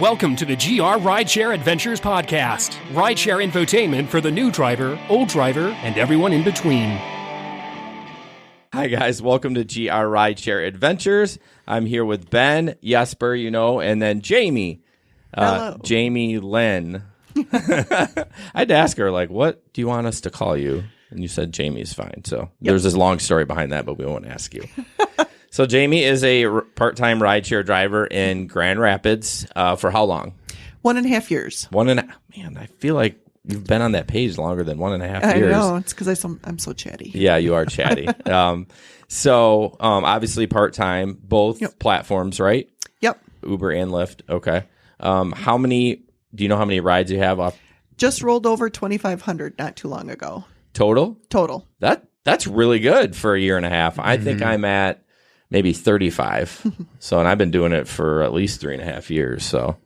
Welcome to the GR Rideshare Adventures podcast. Rideshare infotainment for the new driver, old driver, and everyone in between. Hi guys, welcome to GR Rideshare Adventures. I'm here with Ben, Jesper, and then Jamey. Hello. Jamey Lynn. I had to ask her, what do you want us to call you? And you said Jamey's fine. So There's this long story behind that, but we won't ask you. So Jamey is a part-time rideshare driver in Grand Rapids for how long? 1.5 years. Man, I feel like you've been on that page longer than 1.5 years. I know. It's because I'm so chatty. Yeah, you are chatty. So obviously part-time, both platforms, right? Yep. Uber and Lyft. Okay. Do you know how many rides you have off? Just rolled over 2,500 not too long ago. Total? Total. That's really good for a year and a half. I think I'm at maybe 35. And I've been doing it for at least 3.5 years. So,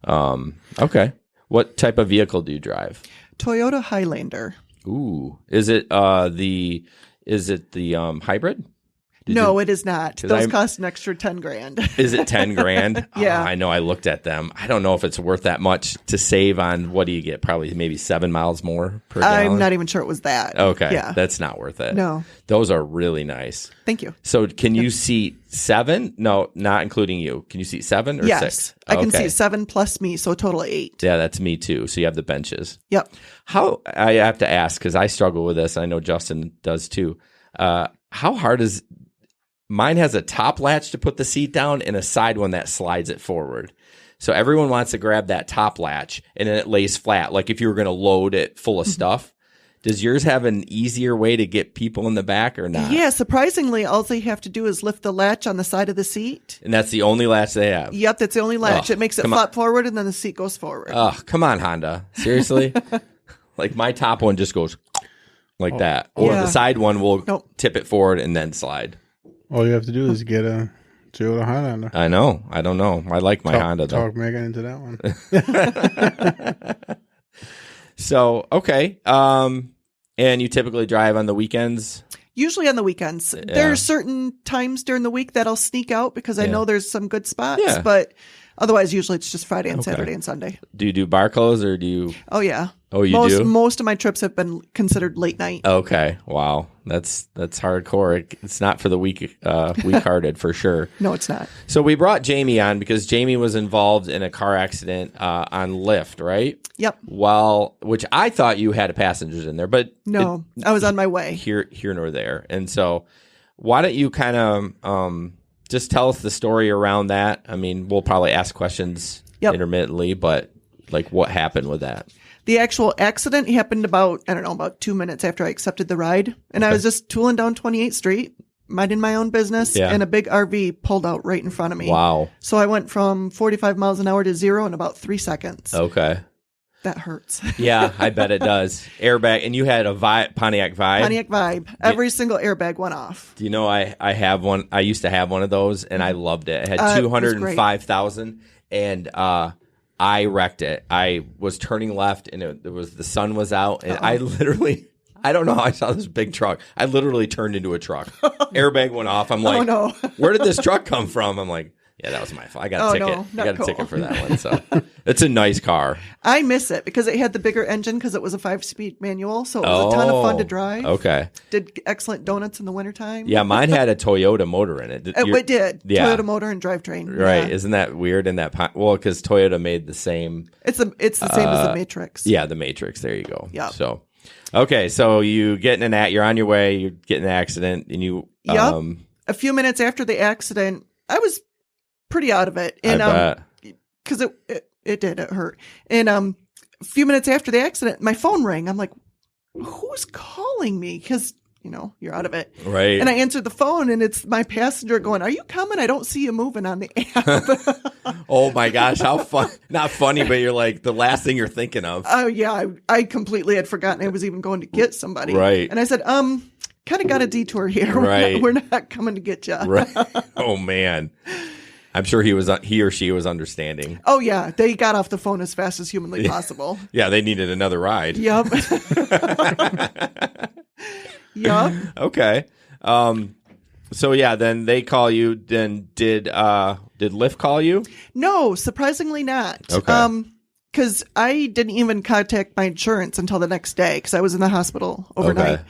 okay. What type of vehicle do you drive? Toyota Highlander. Ooh, is it the hybrid? It is not. Those cost an extra 10 grand. Is it 10 grand? Yeah. I know. I looked at them. I don't know if it's worth that much to save on. What do you get? Probably maybe 7 miles more per gallon. I'm not even sure it was that. Okay. Yeah. That's not worth it. No. Those are really nice. Thank you. So can you seat 7? No, not including you. Can you seat 7 or 6? Yes. I can seat 7 plus me, so a total of 8. Yeah, that's me too. So you have the benches. Yep. I have to ask, because I struggle with this. I know Justin does too. How hard is... Mine has a top latch to put the seat down and a side one that slides it forward. So everyone wants to grab that top latch and then it lays flat. Like if you were going to load it full of stuff. Does yours have an easier way to get people in the back or not? Yeah, surprisingly, all they have to do is lift the latch on the side of the seat. And that's the only latch they have? Yep, that's the only latch. It makes it flop forward and then the seat goes forward. Oh, come on, Honda. Seriously? Like my top one just goes like that. Or the side one will tip it forward and then slide. All you have to do is get a Toyota Highlander. I know. I don't know. I like my Honda, though. Talk Megan into that one. So, okay. And you typically drive on the weekends? Usually on the weekends. Yeah. There are certain times during the week that I'll sneak out because I know there's some good spots, but otherwise usually it's just Friday and Saturday and Sunday. Do you do bar close or do you? Oh, yeah. Oh, you do? Most of my trips have been considered late night. Okay. Wow. That's hardcore. It's not for the weak-hearted for sure. No, it's not. So we brought Jamey on because Jamey was involved in a car accident on Lyft, right? Yep. Well, which I thought you had passengers in there, but no, I was on my way. Here nor there. And so why don't you kind of just tell us the story around that? I mean, we'll probably ask questions intermittently, but what happened with that? The actual accident happened about 2 minutes after I accepted the ride. And I was just tooling down 28th Street, minding my own business, and a big RV pulled out right in front of me. Wow. So I went from 45 miles an hour to 0 in about 3 seconds. Okay. That hurts. Yeah, I bet it does. Airbag, and you had a Pontiac Vibe? Pontiac Vibe. Every single airbag went off. Do you know I have one? I used to have one of those, and I loved it. It had 205,000, and I wrecked it. I was turning left, and the sun was out, and I literally, I don't know how I saw this big truck. I literally turned into a truck. Airbag went off. I'm like, where did this truck come from? I'm like, yeah, that was my fault. I got a ticket. I got a ticket for that one. So it's a nice car. I miss it because it had the bigger engine because it was a 5-speed manual. So it was a ton of fun to drive. Okay. Did excellent donuts in the wintertime. Yeah, mine had a Toyota motor in it. It did. Yeah. Toyota motor and drivetrain. Right. Yeah. Isn't that weird? Because Toyota made the same. It's the same as the Matrix. Yeah, the Matrix. There you go. Yeah. So, okay. So you're on your way, you get in an accident, and you. Yep. A few minutes after the accident, I was pretty out of it. And because it hurt. And a few minutes after the accident, my phone rang. I'm like, who's calling me? Because you're out of it. Right. And I answered the phone and it's my passenger going, "Are you coming? I don't see you moving on the app." Oh my gosh, how fun. Not funny, but you're like the last thing you're thinking of. Oh yeah, I completely had forgotten I was even going to get somebody. Right. And I said, kind of got a detour here. Right. We're not coming to get you. Right. Oh man. I'm sure he or she was understanding. Oh, yeah. They got off the phone as fast as humanly possible. Yeah, they needed another ride. Yep. Yep. Okay. So yeah, then they call you. Then did Did Lyft call you? No, surprisingly not. Okay. Because I didn't even contact my insurance until the next day because I was in the hospital overnight. Okay.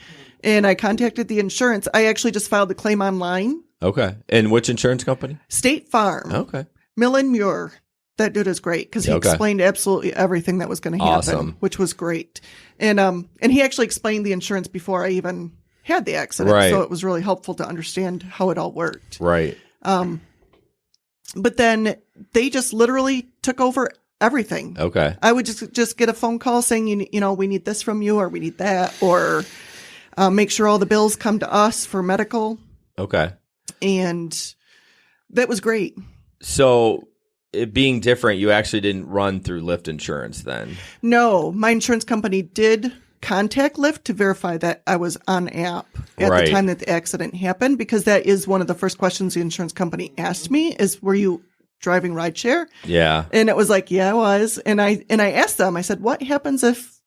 And I contacted the insurance. I actually just filed the claim online. Okay. And which insurance company? State Farm. Okay. Millen Muir. That dude is great because he explained absolutely everything that was going to happen, which was great. And he actually explained the insurance before I even had the accident. Right. So it was really helpful to understand how it all worked. Right. But then they just literally took over everything. Okay. I would just get a phone call saying, you know, we need this from you or we need that, or make sure all the bills come to us for medical. Okay. And that was great. So it being different, you actually didn't run through Lyft insurance then? No, my insurance company did contact Lyft to verify that I was on app at the time that the accident happened, because that is one of the first questions the insurance company asked me is, were you driving rideshare? Yeah. And it was like, yeah, I was. And I asked them, I said, what happens if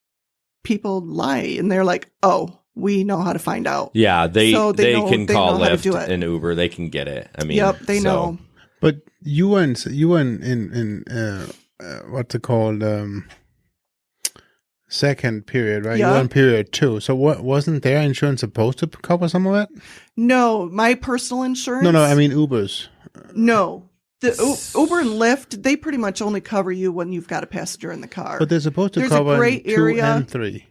people lie? And they're like, oh, we know how to find out. Yeah, they can call Lyft and Uber. They can get it. I mean, yep, they know. But you went in what's it called? Second period, right? Yeah. You were in period 2. So what wasn't their insurance supposed to cover some of that? No, my personal insurance. No, I mean Uber's. No. The Uber and Lyft, they pretty much only cover you when you've got a passenger in the car. But they're supposed to There's cover a gray 2 area. and 3.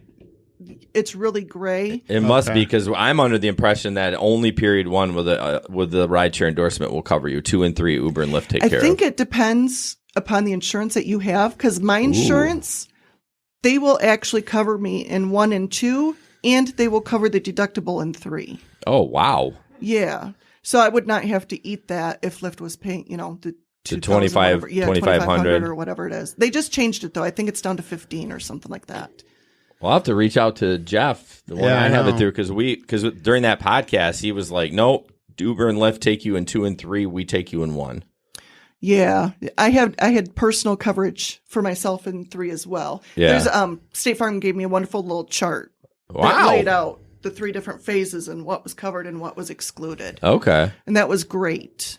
It's really gray. It must be, because I'm under the impression that only period 1 with the rideshare endorsement will cover you. 2 and 3, Uber and Lyft take care of. I think it depends upon the insurance that you have, because my insurance, they will actually cover me in 1 and 2, and they will cover the deductible in 3. Oh, wow. Yeah. So I would not have to eat that if Lyft was paying, you know, the $2,500 or whatever it is. They just changed it though. I think it's down to 15 or something like that. Well, I'll have to reach out to Jeff, the one I have it through, because during that podcast he was like, "Nope, Uber and Lyft take you in 2 and 3. We take you in 1." Yeah, I had personal coverage for myself in 3 as well. Yeah. There's State Farm gave me a wonderful little chart that Wow. laid out the 3 different phases and what was covered and what was excluded. Okay. And that was great.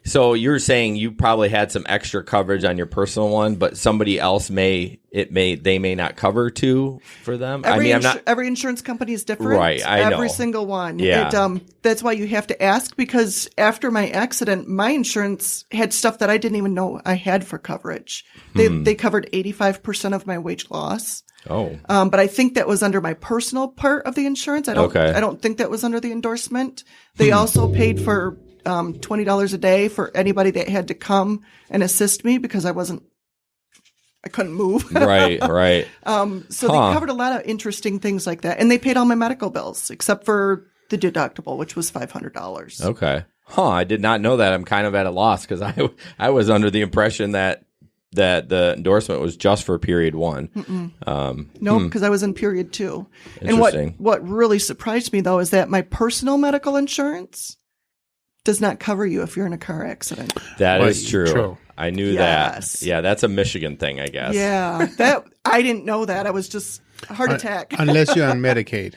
So you're saying you probably had some extra coverage on your personal one, but somebody else they may not cover too for them. Every insurance company is different. Right, I know. Every single one. Yeah. That's why you have to ask, because after my accident, my insurance had stuff that I didn't even know I had for coverage. They covered 85% of my wage loss. Oh. But I think that was under my personal part of the insurance. I don't think that was under the endorsement. They also paid for $20 a day for anybody that had to come and assist me because I couldn't move. Right. So they covered a lot of interesting things like that. And they paid all my medical bills except for the deductible, which was $500. Okay. I did not know that. I'm kind of at a loss because I was under the impression that the endorsement was just for period 1. Nope, because I was in period 2. And Interesting. what really surprised me though is that my personal medical insurance does not cover you if you're in a car accident. That is true. I knew Yes. that. Yeah, that's a Michigan thing, I guess. Yeah, that I didn't know that. I was just heart attack. Unless you're on Medicaid.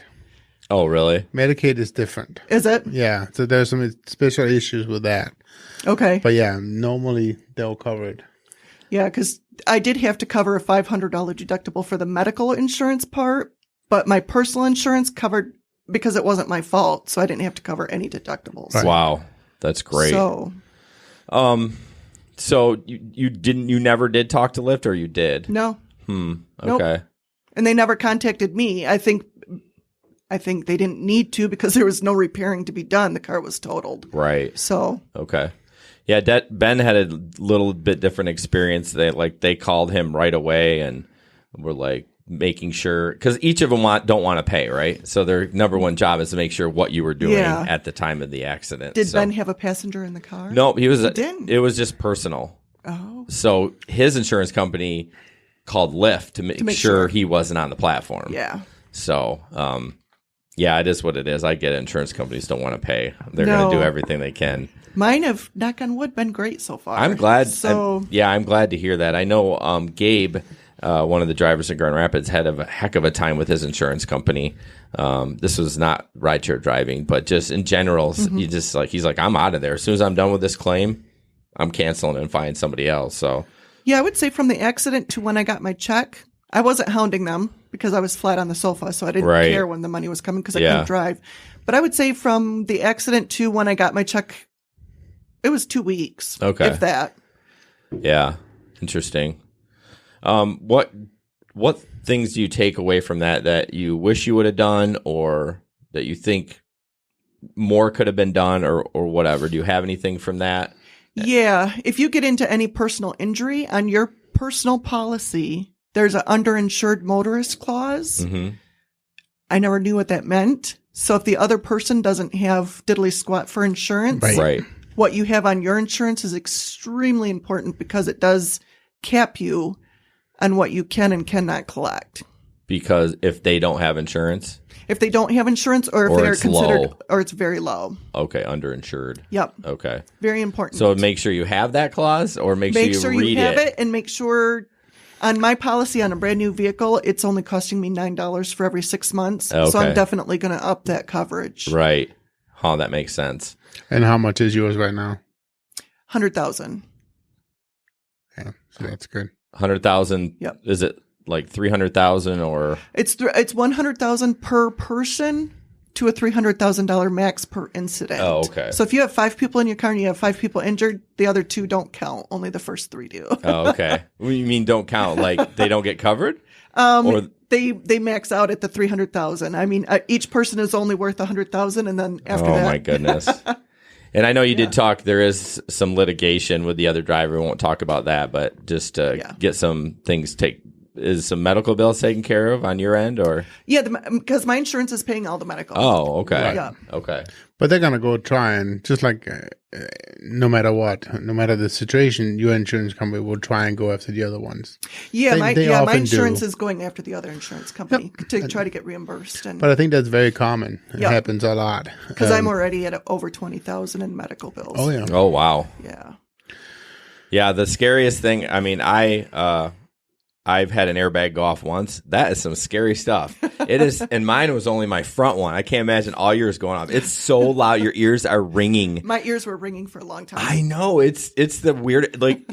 Oh, really? Medicaid is different. Is it? Yeah, so there's some special issues with that. Okay. But yeah, normally they'll cover it. Yeah, because I did have to cover a $500 deductible for the medical insurance part, but my personal insurance covered because it wasn't my fault, so I didn't have to cover any deductibles. Right. Wow, that's great. So you never did talk to Lyft, or you did? No. Okay. Nope. And they never contacted me. I think they didn't need to because there was no repairing to be done. The car was totaled. Right. So. Okay. Yeah, Ben had a little bit different experience. They called him right away and were like making sure, because each of them don't want to pay, right? So their number one job is to make sure what you were doing at the time of the accident. Did Ben have a passenger in the car? No, he didn't. It was just personal. Oh. So his insurance company called Lyft to make sure he wasn't on the platform. Yeah. So, yeah, it is what it is. I get it. Insurance companies don't want to pay. They're going to do everything they can. Mine have, knock on wood, been great so far. I'm glad. So I'm glad to hear that. I know Gabe, one of the drivers in Grand Rapids had a heck of a time with his insurance company. This was not rideshare driving, but just in general, you just like, he's like, I'm out of there. As soon as I'm done with this claim, I'm canceling and finding somebody else. So yeah, I would say from the accident to when I got my check, I wasn't hounding them because I was flat on the sofa, so I didn't care when the money was coming because I couldn't drive. But I would say from the accident to when I got my check, it was 2 weeks. Okay. If that. Yeah. Interesting. What things do you take away from that you wish you would have done, or that you think more could have been done, or whatever? Do you have anything from that? Yeah. If you get into any personal injury on your personal policy, there's an underinsured motorist clause. Mm-hmm. I never knew what that meant. So if the other person doesn't have diddly squat for insurance, right. What you have on your insurance is extremely important because it does cap you on what you can and cannot collect. Because if they don't have insurance? If they don't have insurance, or if they are considered low. Or it's very low. Okay, underinsured. Yep. Okay. Very important. So make sure you have that clause, or make sure you read have it, and make sure on my policy on a brand new vehicle, it's only costing me $9 for every 6 months. Okay. So I'm definitely going to up that coverage. Right. Oh, that makes sense. And how much is yours right now? 100,000. Yeah, so that's good. 100,000. Yep. Is it like 300,000 or? It's 100,000 per person to a $300,000 max per incident. Oh, okay. So if you have 5 people in your car and you have 5 people injured, the other 2 don't count. Only the first 3 do. Oh, okay. What do you mean don't count? Like they don't get covered? Or they max out at the 300,000. I mean, each person is only worth 100,000, and then after that. Oh my goodness. And I know you did talk, there is some litigation with the other driver. We won't talk about that, but just to get some things is some medical bills taken care of on your end, or? Yeah, because my insurance is paying all the medical. Oh, okay. Right. Yeah. Okay. But they're going to go try and, just like no matter what, no matter the situation, your insurance company will try and go after the other ones. Yeah, my insurance do. is going after the other insurance company to try to get reimbursed. But I think that's very common. It happens a lot. Because I'm already at over 20,000 in medical bills. Oh, yeah. Oh, wow. Yeah. Yeah, the scariest thing, I mean, I've had an airbag go off once. That is some scary stuff. It is, and mine was only my front one. I can't imagine all yours going off. It's so loud. Your ears are ringing. My ears were ringing for a long time. I know. It's the weird, like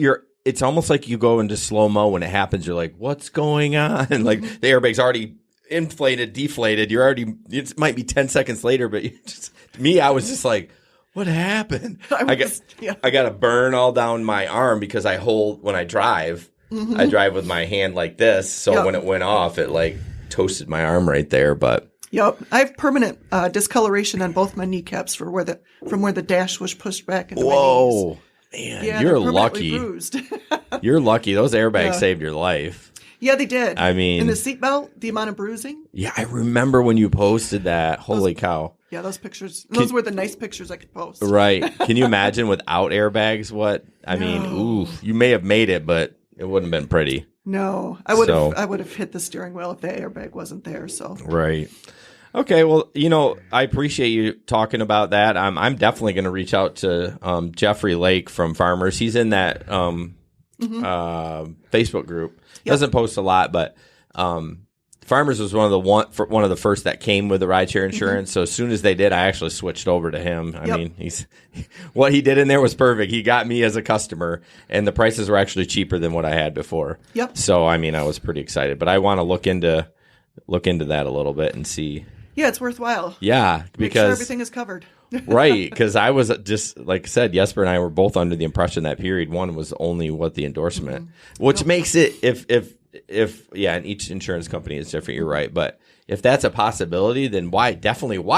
it's almost like you go into slow-mo when it happens. You're like, what's going on? And like the airbag's already inflated, deflated. It might be 10 seconds later, but I was just like, what happened? I got a burn all down my arm because I hold when I drive. Mm-hmm. I drive with my hand like this, so when it went off, it like toasted my arm right there. But I have permanent discoloration on both my kneecaps from where the dash was pushed back into my knees. Man, yeah, you're lucky. Bruised. You're lucky. Those airbags saved your life. Yeah, they did. I mean, and the seatbelt, the amount of bruising. Yeah, I remember when you posted that. Holy cow! Yeah, those pictures. Those were the nice pictures I could post. Right? Can you imagine without airbags? What I mean, oof! You may have made it, but it wouldn't have been pretty. No, I would have hit the steering wheel if the airbag wasn't there. So right. Okay, well, I appreciate you talking about that. I'm definitely going to reach out to Jeffrey Lake from Farmers. He's in that Facebook group. Yep. Doesn't post a lot, but Farmers was one of the first that came with the rideshare insurance. Mm-hmm. So as soon as they did, I actually switched over to him. I mean, what he did in there was perfect. He got me as a customer, and the prices were actually cheaper than what I had before. Yep. So I mean, I was pretty excited, but I want to look into that a little bit and see. Yeah, it's worthwhile. Yeah, because make sure everything is covered. Right, because I was just, like I said, Jesper and I were both under the impression that period one was only what the endorsement, which makes it, if and each insurance company is different, you're right, but if that's a possibility, then why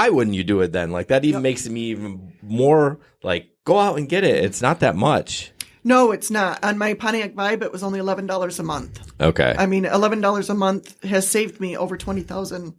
wouldn't you do it then? Like, that even makes me even more, like, go out and get it. It's not that much. No, it's not. On my Pontiac Vibe, it was only $11 a month. Okay. I mean, $11 a month has saved me over $20,000.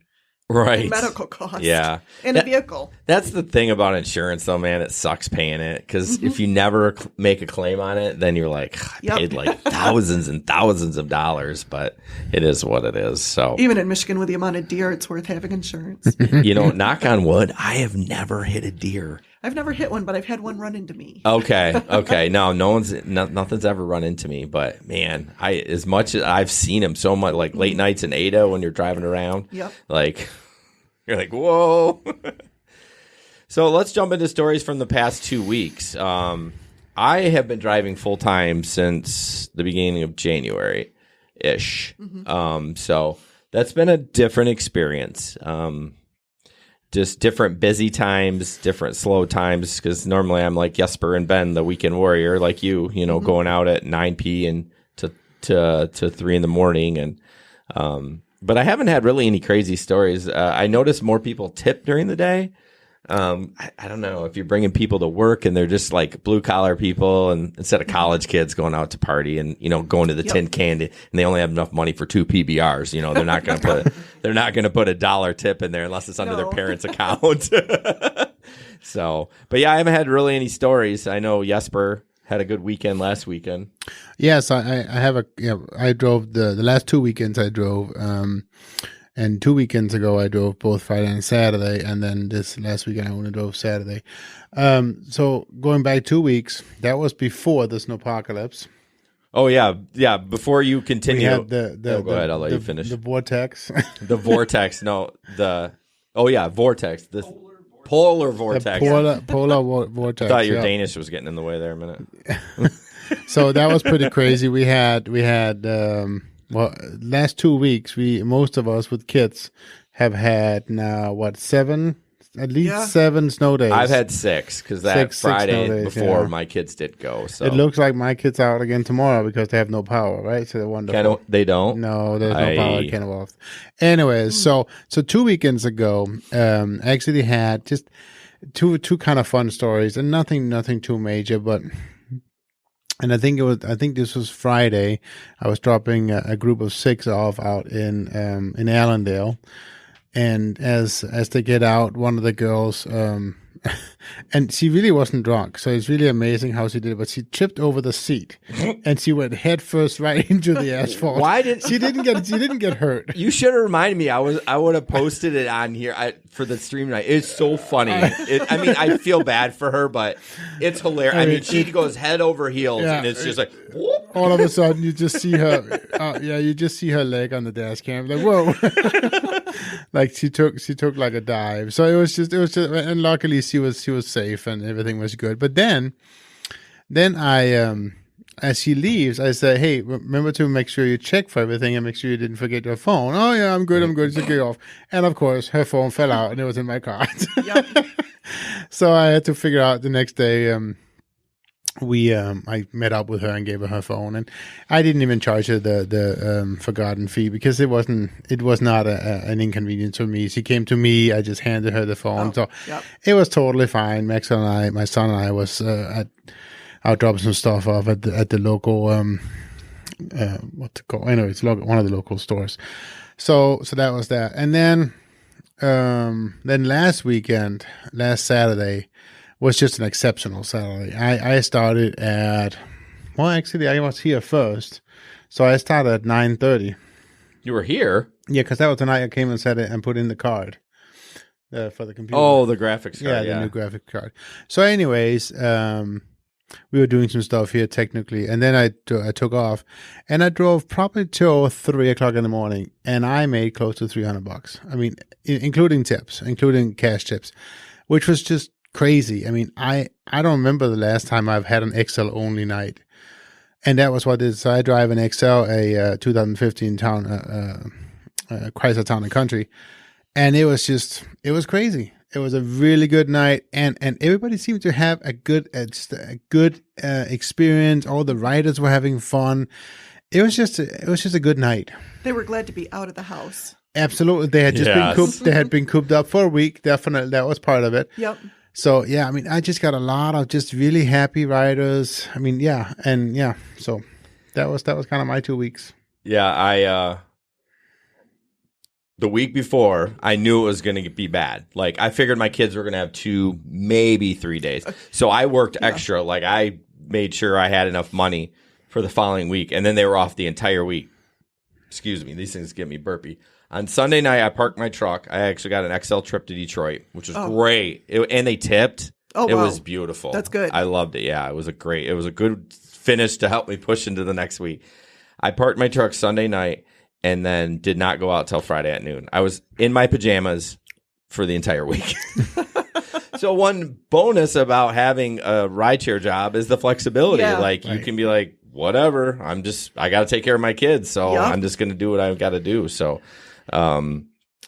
Right. Medical costs. Yeah. In a vehicle. That's the thing about insurance, though, man. It sucks paying it because if you never make a claim on it, then you're like, I paid like thousands and thousands of dollars, but it is what it is. So even in Michigan, with the amount of deer, it's worth having insurance. Knock on wood, I have never hit a deer. I've never hit one, but I've had one run into me. Okay. No, nothing's ever run into me. But man, as much as I've seen them so much, like late nights in Ada when you're driving around. Yep. Like you're like, whoa. So let's jump into stories from the past 2 weeks. I have been driving full time since the beginning of January ish. So that's been a different experience. Just different busy times, different slow times. Because normally I'm like Jesper and Ben, the weekend warrior, like you know, going out at 9 p. and to 3 in the morning. And but I haven't had really any crazy stories. I noticed more people tip during the day. I don't know if you're bringing people to work and they're just like blue collar people, and instead of college kids going out to party and, you know, going to the tin can, and they only have enough money for 2 PBRs, you know, they're not going to put a $1 tip in there unless it's under their parents' account. So, but yeah, I haven't had really any stories. I know Jesper had a good weekend last weekend. Yes, I have I drove the last 2 weekends I drove, and 2 weekends ago, I drove both Friday and Saturday, and then this last weekend, I only drove Saturday. So going back 2 weeks, that was before the snowpocalypse. Oh, yeah. Before you continue. We had go ahead, I'll let you finish. The vortex. The vortex. Vortex. The polar vortex. The polar vortex. I thought your Danish was getting in the way there a minute. So that was pretty crazy. We had last 2 weeks, most of us with kids have had now, at least 7 snow days. I've had 6 because that Friday before my kids did go. So it looks like my kids are out again tomorrow because they have no power, right? So they're wonderful. They don't? No, there's no power at Kenilworth. Anyways, so 2 weekends ago, actually had just two kind of fun stories, and nothing too major, but. And I think this was Friday. I was dropping a group of 6 off out in Allendale, and as they get out, one of the girls, and she really wasn't drunk, so it's really amazing how she did it. But she tripped over the seat, and she went head first right into the asphalt. She didn't get hurt? You should have reminded me. I would have posted it on here for the stream tonight. It's so funny. I feel bad for her, but it's hilarious. I mean, she goes head over heels, and it's just like whoop. All of a sudden you just see her. You just see her leg on the dash cam. Like whoa. Like she took like a dive. So it was just, and luckily she was safe and everything was good. But then I, as she leaves, I say, hey, remember to make sure you check for everything and make sure you didn't forget your phone. Oh yeah, I'm good. So get off. And of course her phone fell out and it was in my car. So I had to figure out the next day, I met up with her and gave her phone, and I didn't even charge her the forgotten fee because it was not an inconvenience for me. She came to me, I just handed her the phone, it was totally fine. Max and I, my son and I, was out dropping some stuff off at the local what's it called? Anyway, it's one of the local stores. So that was that, and then last Saturday was just an exceptional Saturday. I started at, actually I was here first, so I started at 9:30. You were here? Yeah, because that was the night I came and set it and put in the card for the computer. Oh, the graphics card. Yeah, the new graphics card. So anyways, we were doing some stuff here technically, and then I took off, and I drove probably till 3 o'clock in the morning, and I made close to $300. I mean, including tips, including cash tips, which was just crazy. I mean, I don't remember the last time I've had an XL only night, and that was what it is. So I drive an XL, a 2015 Chrysler Town and Country, and it was crazy. It was a really good night, and everybody seemed to have a good experience. All the riders were having fun. It was just a good night. They were glad to be out of the house. Absolutely, they had been cooped up for a week. Definitely, that was part of it. Yep. So, yeah, I mean, I just got a lot of just really happy riders. I mean, so that was kind of my 2 weeks. Yeah, the week before, I knew it was going to be bad. Like, I figured my kids were going to have 2, maybe 3 days. So I worked extra. Like, I made sure I had enough money for the following week, and then they were off the entire week. Excuse me, these things get me burpy. On Sunday night, I parked my truck. I actually got an XL trip to Detroit, which was great. And they tipped. Oh, it wow. was beautiful. That's good. I loved it. Yeah, it was a good finish to help me push into the next week. I parked my truck Sunday night and then did not go out till Friday at noon. I was in my pajamas for the entire week. So one bonus about having a rideshare job is the flexibility. Yeah. Like you can be like, whatever, I got to take care of my kids. So I'm just going to do what I've got to do. So,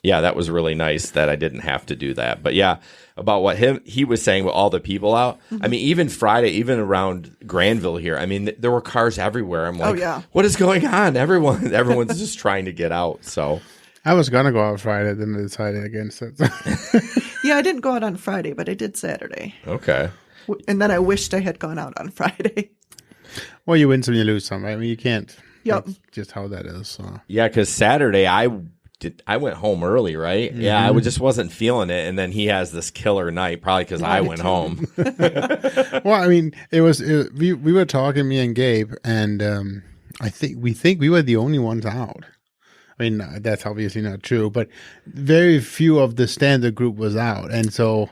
yeah, that was really nice that I didn't have to do that. But yeah, about what he was saying with all the people out. Mm-hmm. I mean, even Friday, even around Granville here, I mean, there were cars everywhere. I'm like, what is going on? Everyone's just trying to get out. So I was going to go out Friday, then I decided against it. Yeah, I didn't go out on Friday, but I did Saturday. Okay. And then I wished I had gone out on Friday. Well, you win some, you lose some. Right? I mean, you can't. Yep. That's just how that is. So. Yeah, because Saturday I went home early, right? Mm-hmm. Yeah, I just wasn't feeling it. And then he has this killer night, probably because I went home. Well, I mean, we were talking, me and Gabe, and I think we were the only ones out. I mean, that's obviously not true, but very few of the standard group was out. And so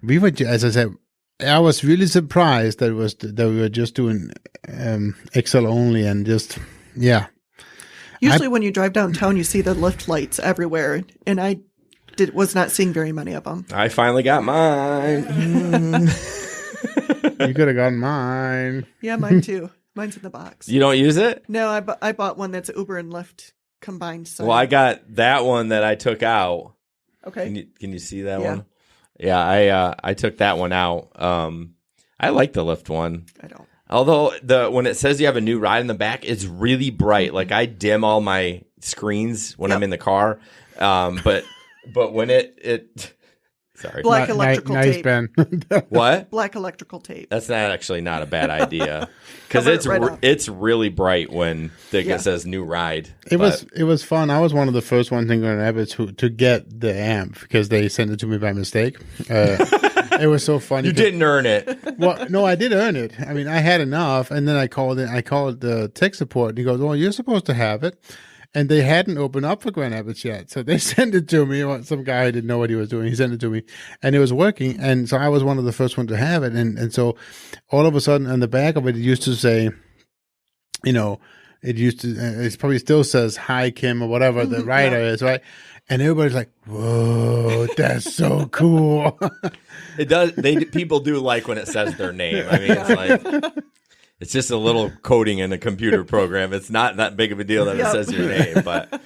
we were, as I said, I was really surprised that we were just doing Excel only and just, yeah. Usually when you drive downtown, you see the Lyft lights everywhere, and I was not seeing very many of them. I finally got mine. You could have gotten mine. Yeah, mine too. Mine's in the box. You don't use it? No, I bought one that's Uber and Lyft combined. So. Well, I got that one that I took out. Okay. Can you see that one? Yeah, I took that one out. I like the Lyft one. I don't. Although when it says you have a new ride in the back, it's really bright. Like I dim all my screens when I'm in the car. But when it sorry. Black electrical tape. Nice, Ben. What? Black electrical tape. That's not a bad idea. Because right it's really bright when it says new ride. It was fun. I was one of the first ones in Grand Rapids to get the amp because they sent it to me by mistake. It was so funny. You didn't earn it. Well, no, I did earn it. I mean, I had enough, and then I called the tech support, and he goes, "Well, you're supposed to have it." And they hadn't opened up for Grand Rapids yet. So they sent it to me. Some guy who didn't know what he was doing, he sent it to me. And it was working. And so I was one of the first ones to have it. And so all of a sudden on the back of it, it used to say, it probably still says, "Hi, Kim," or whatever the writer is, right? And everybody's like, "Whoa, that's so cool." It does. People do like when it says their name. I mean, it's like... It's just a little coding in a computer program. It's not that big of a deal that it says your name. But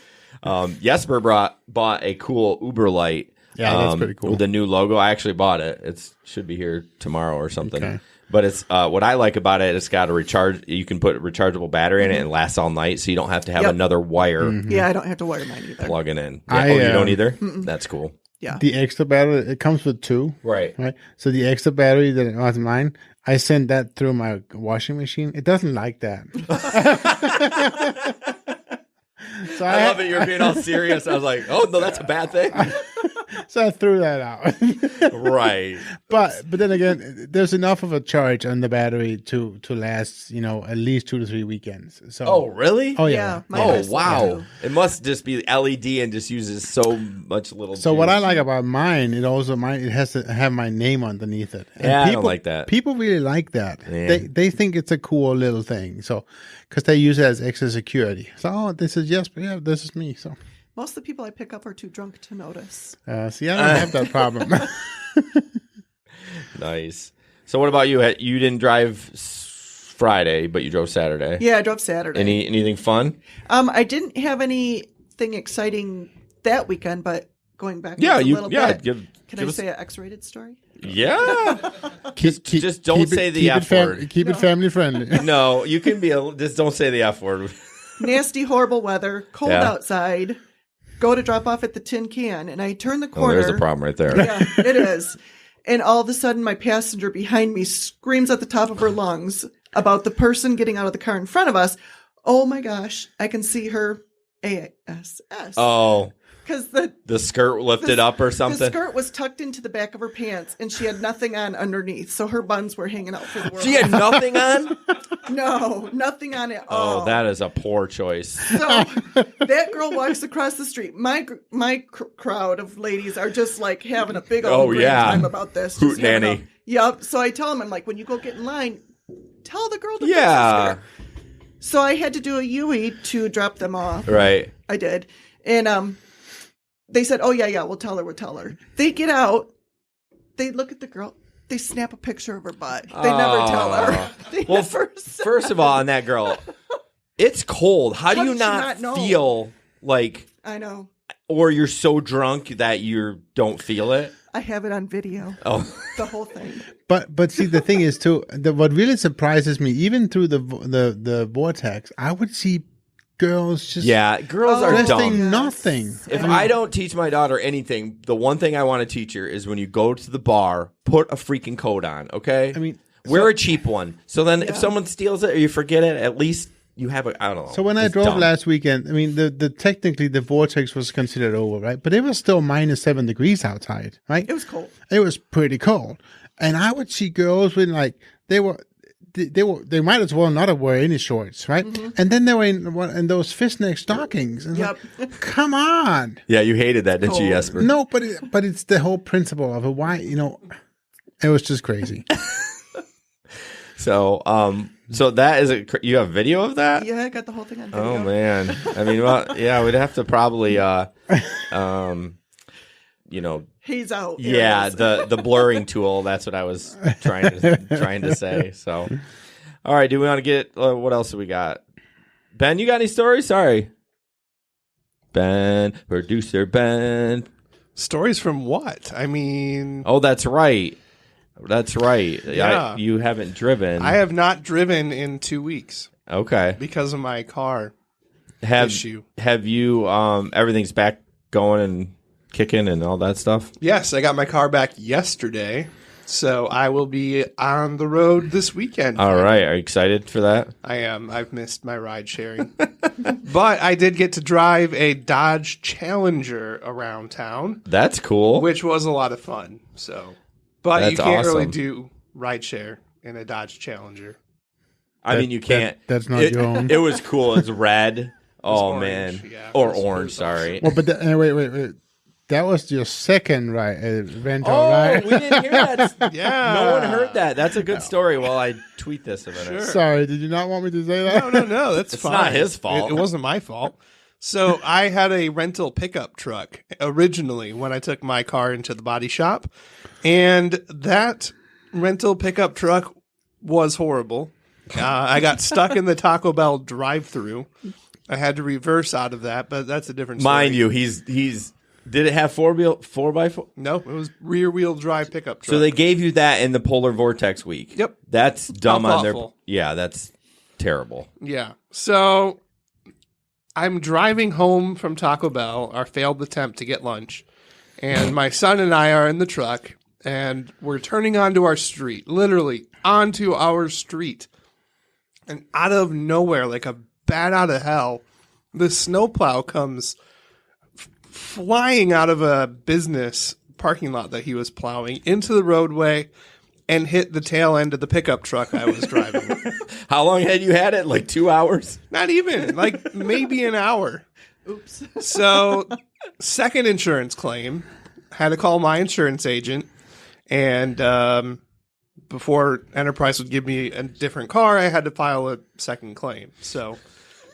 Jesper bought a cool Uber light. Yeah, that's pretty cool. With the new logo. I actually bought it. It should be here tomorrow or something. Okay. But it's what I like about it, it's got a recharge. You can put a rechargeable battery in it and it lasts all night, so you don't have to have another wire. Mm-hmm. Yeah, I don't have to wire mine either. Plugging in. Yeah. You don't either? Mm-mm. That's cool. Yeah. The extra battery, it comes with two. Right. So the extra battery that was mine, I sent that through my washing machine. It doesn't like that. So I love it. You're being all serious. I was like, oh, no, that's a bad thing. So I threw that out. Right. But then again, there's enough of a charge on the battery to last, at least 2 to 3 weekends. So. Oh, really? Oh, yeah. Oh, wow. It must just be LED and just uses so much little So juice. what I like about mine, it has to have my name underneath it. And I don't like that. People really like that. Yeah. They think it's a cool little thing. So, because they use it as extra security. So, this is Jesper. Yeah, this is me. So. Most of the people I pick up are too drunk to notice. See, I don't have that problem. Nice. So what about you? You didn't drive Friday, but you drove Saturday. Yeah, I drove Saturday. Anything fun? I didn't have anything exciting that weekend, but going back a little bit. Can I say an X-rated story? Yeah. Just don't say the F word. Keep it family friendly. No, you can just don't say the F word. Nasty, horrible weather, cold outside. Go to drop off at the tin can, and I turn the corner. There's a problem right there. Yeah, it is. And all of a sudden, my passenger behind me screams at the top of her lungs about the person getting out of the car in front of us. Oh my gosh, I can see her ASS. Oh. Because the skirt lifted up or something? The skirt was tucked into the back of her pants, and she had nothing on underneath, so her buns were hanging out for the world. She had nothing on? No, nothing on at all. Oh, that is a poor choice. So that girl walks across the street. My crowd of ladies are just like having a big old time about this. Hoot nanny. Yep. So I tell him, I'm like, when you go get in line, tell the girl to fix Yeah. this car. So I had to do a UE to drop them off. Right. I did. And they said, oh, yeah, we'll tell her. They get out. They look at the girl. They snap a picture of her butt. They never tell her. Well, first of all, on that girl, it's cold. How do you not feel like... I know. Or you're so drunk that you don't feel it? I have it on video. Oh. The whole thing. But see, the thing is, too, what really surprises me, even through the vortex, I would see girls just... Yeah, girls are dumb. Nothing. If I don't teach my daughter anything, the one thing I want to teach her is when you go to the bar, put a freaking coat on, okay? I mean... Wear a cheap one. So then if someone steals it or you forget it, at least you have a... I don't know. So when I drove last weekend, I mean, technically the vortex was considered over, right? But it was still -7 degrees outside, right? It was cold. It was pretty cold. And I would see girls with like, they might as well not have wear any shorts, right? Mm-hmm. And then they were in those fishnet stockings. And yep. Like, come on. Yeah, you hated that, didn't you, Jesper? No, but it's the whole principle of it. Why, it was just crazy. So that is you have video of that? Yeah, I got the whole thing on video. Oh man. I mean, well, yeah, we'd have to probably haze out. Yeah, the blurring tool. That's what I was trying to say. So, all right. Do we want to get what else do we got? Ben, you got any stories? Sorry, Ben, producer Ben. Stories from what? I mean, oh, that's right. That's right. Yeah. You haven't driven. I have not driven in 2 weeks. Okay. Because of my car issue. Have you? Everything's back going and kicking and all that stuff? Yes, I got my car back yesterday, so I will be on the road this weekend. All right. Are you excited for that? I am. I've missed my ride sharing. But I did get to drive a Dodge Challenger around town. That's cool. Which was a lot of fun. But that's you can't awesome. really do ride share in a Dodge Challenger. I mean, you can't. That's not your own. It was cool. It's red. Oh, orange, man. yeah. Or orange, sorry. Well, but wait. That was your second rental, Oh, right? we didn't hear that. Yeah. No one heard that. That's a good story. While I tweet this a minute. Sure. Sorry, did you not want me to say that? No. That's It's fine. not his fault. It wasn't my fault. So I had a rental pickup truck originally when I took my car into the body shop. And that rental pickup truck was horrible. I got stuck in the Taco Bell drive-thru. I had to reverse out of that, but that's a different story. Mind you, he's did it have 4x4? No, it was rear-wheel drive pickup truck. So they gave you that in the Polar Vortex week. Yep. That's dumb How on their. thoughtful. Yeah, that's terrible. Yeah. So I'm driving home from Taco Bell, our failed attempt to get lunch, and my son and I are in the truck, and we're turning onto our street, literally onto our street. And out of nowhere, like a bat out of hell, the snowplow comes flying out of a business parking lot that he was plowing into the roadway and hit the tail end of the pickup truck I was driving. How long had you had it? Like 2 hours? Not even, like maybe an hour. Oops. So, second insurance claim, had to call my insurance agent, and before Enterprise would give me a different car, I had to file a second claim. So,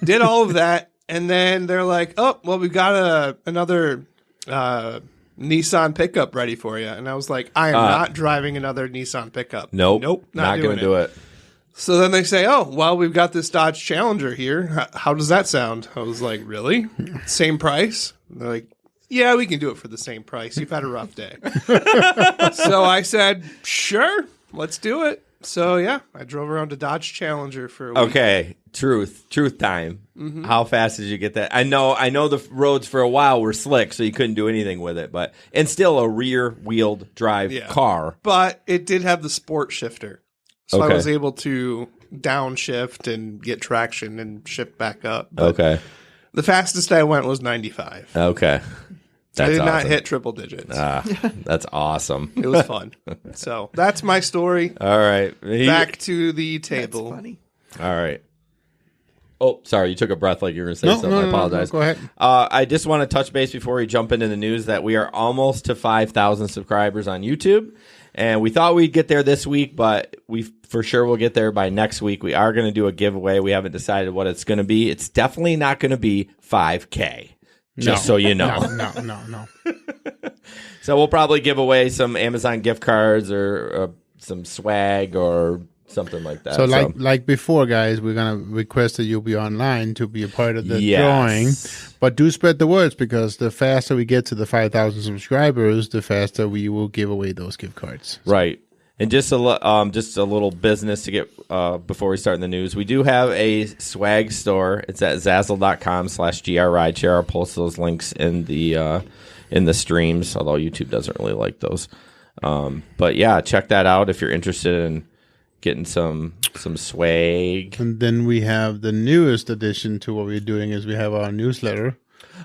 did all of that, and then they're like, oh, well, we've got another Nissan pickup ready for you. And I was like, I am not driving another Nissan pickup. Nope. Not going to do it. So then they say, oh, well, we've got this Dodge Challenger here. How does that sound? I was like, really? Same price? And they're like, yeah, we can do it for the same price. You've had a rough day. So I said, sure, let's do it. So, yeah, I drove around a Dodge Challenger for a week. Okay, truth time. Mm-hmm. How fast did you get that? I know the roads for a while were slick, so you couldn't do anything with it. And still a rear-wheeled drive car. But it did have the sport shifter. So okay. I was able to downshift and get traction and shift back up. But okay. The fastest I went was 95. Okay. I did not hit triple digits. That's awesome. It was fun. So that's my story. All right. Back to the table. That's funny. All right. Oh, sorry. You took a breath like you were going to say something. I apologize. No, go ahead. I just want to touch base before we jump into the news that we are almost to 5,000 subscribers on YouTube. And we thought we'd get there this week, but we for sure will get there by next week. We are going to do a giveaway. We haven't decided what it's going to be. It's definitely not going to be $5K, just so you know. No. So we'll probably give away some Amazon gift cards or some swag or something like that. So like before, guys, we're going to request that you'll be online to be a part of the drawing. But do spread the words, because the faster we get to the 5,000 subscribers, the faster we will give away those gift cards. Right. And just a little business to get before we start in the news. We do have a swag store. It's at Zazzle.com/GRRideshare. I'll post those links in the streams, although YouTube doesn't really like those. But yeah, check that out if you're interested in getting some swag. And then we have the newest addition to what we're doing is we have our newsletter.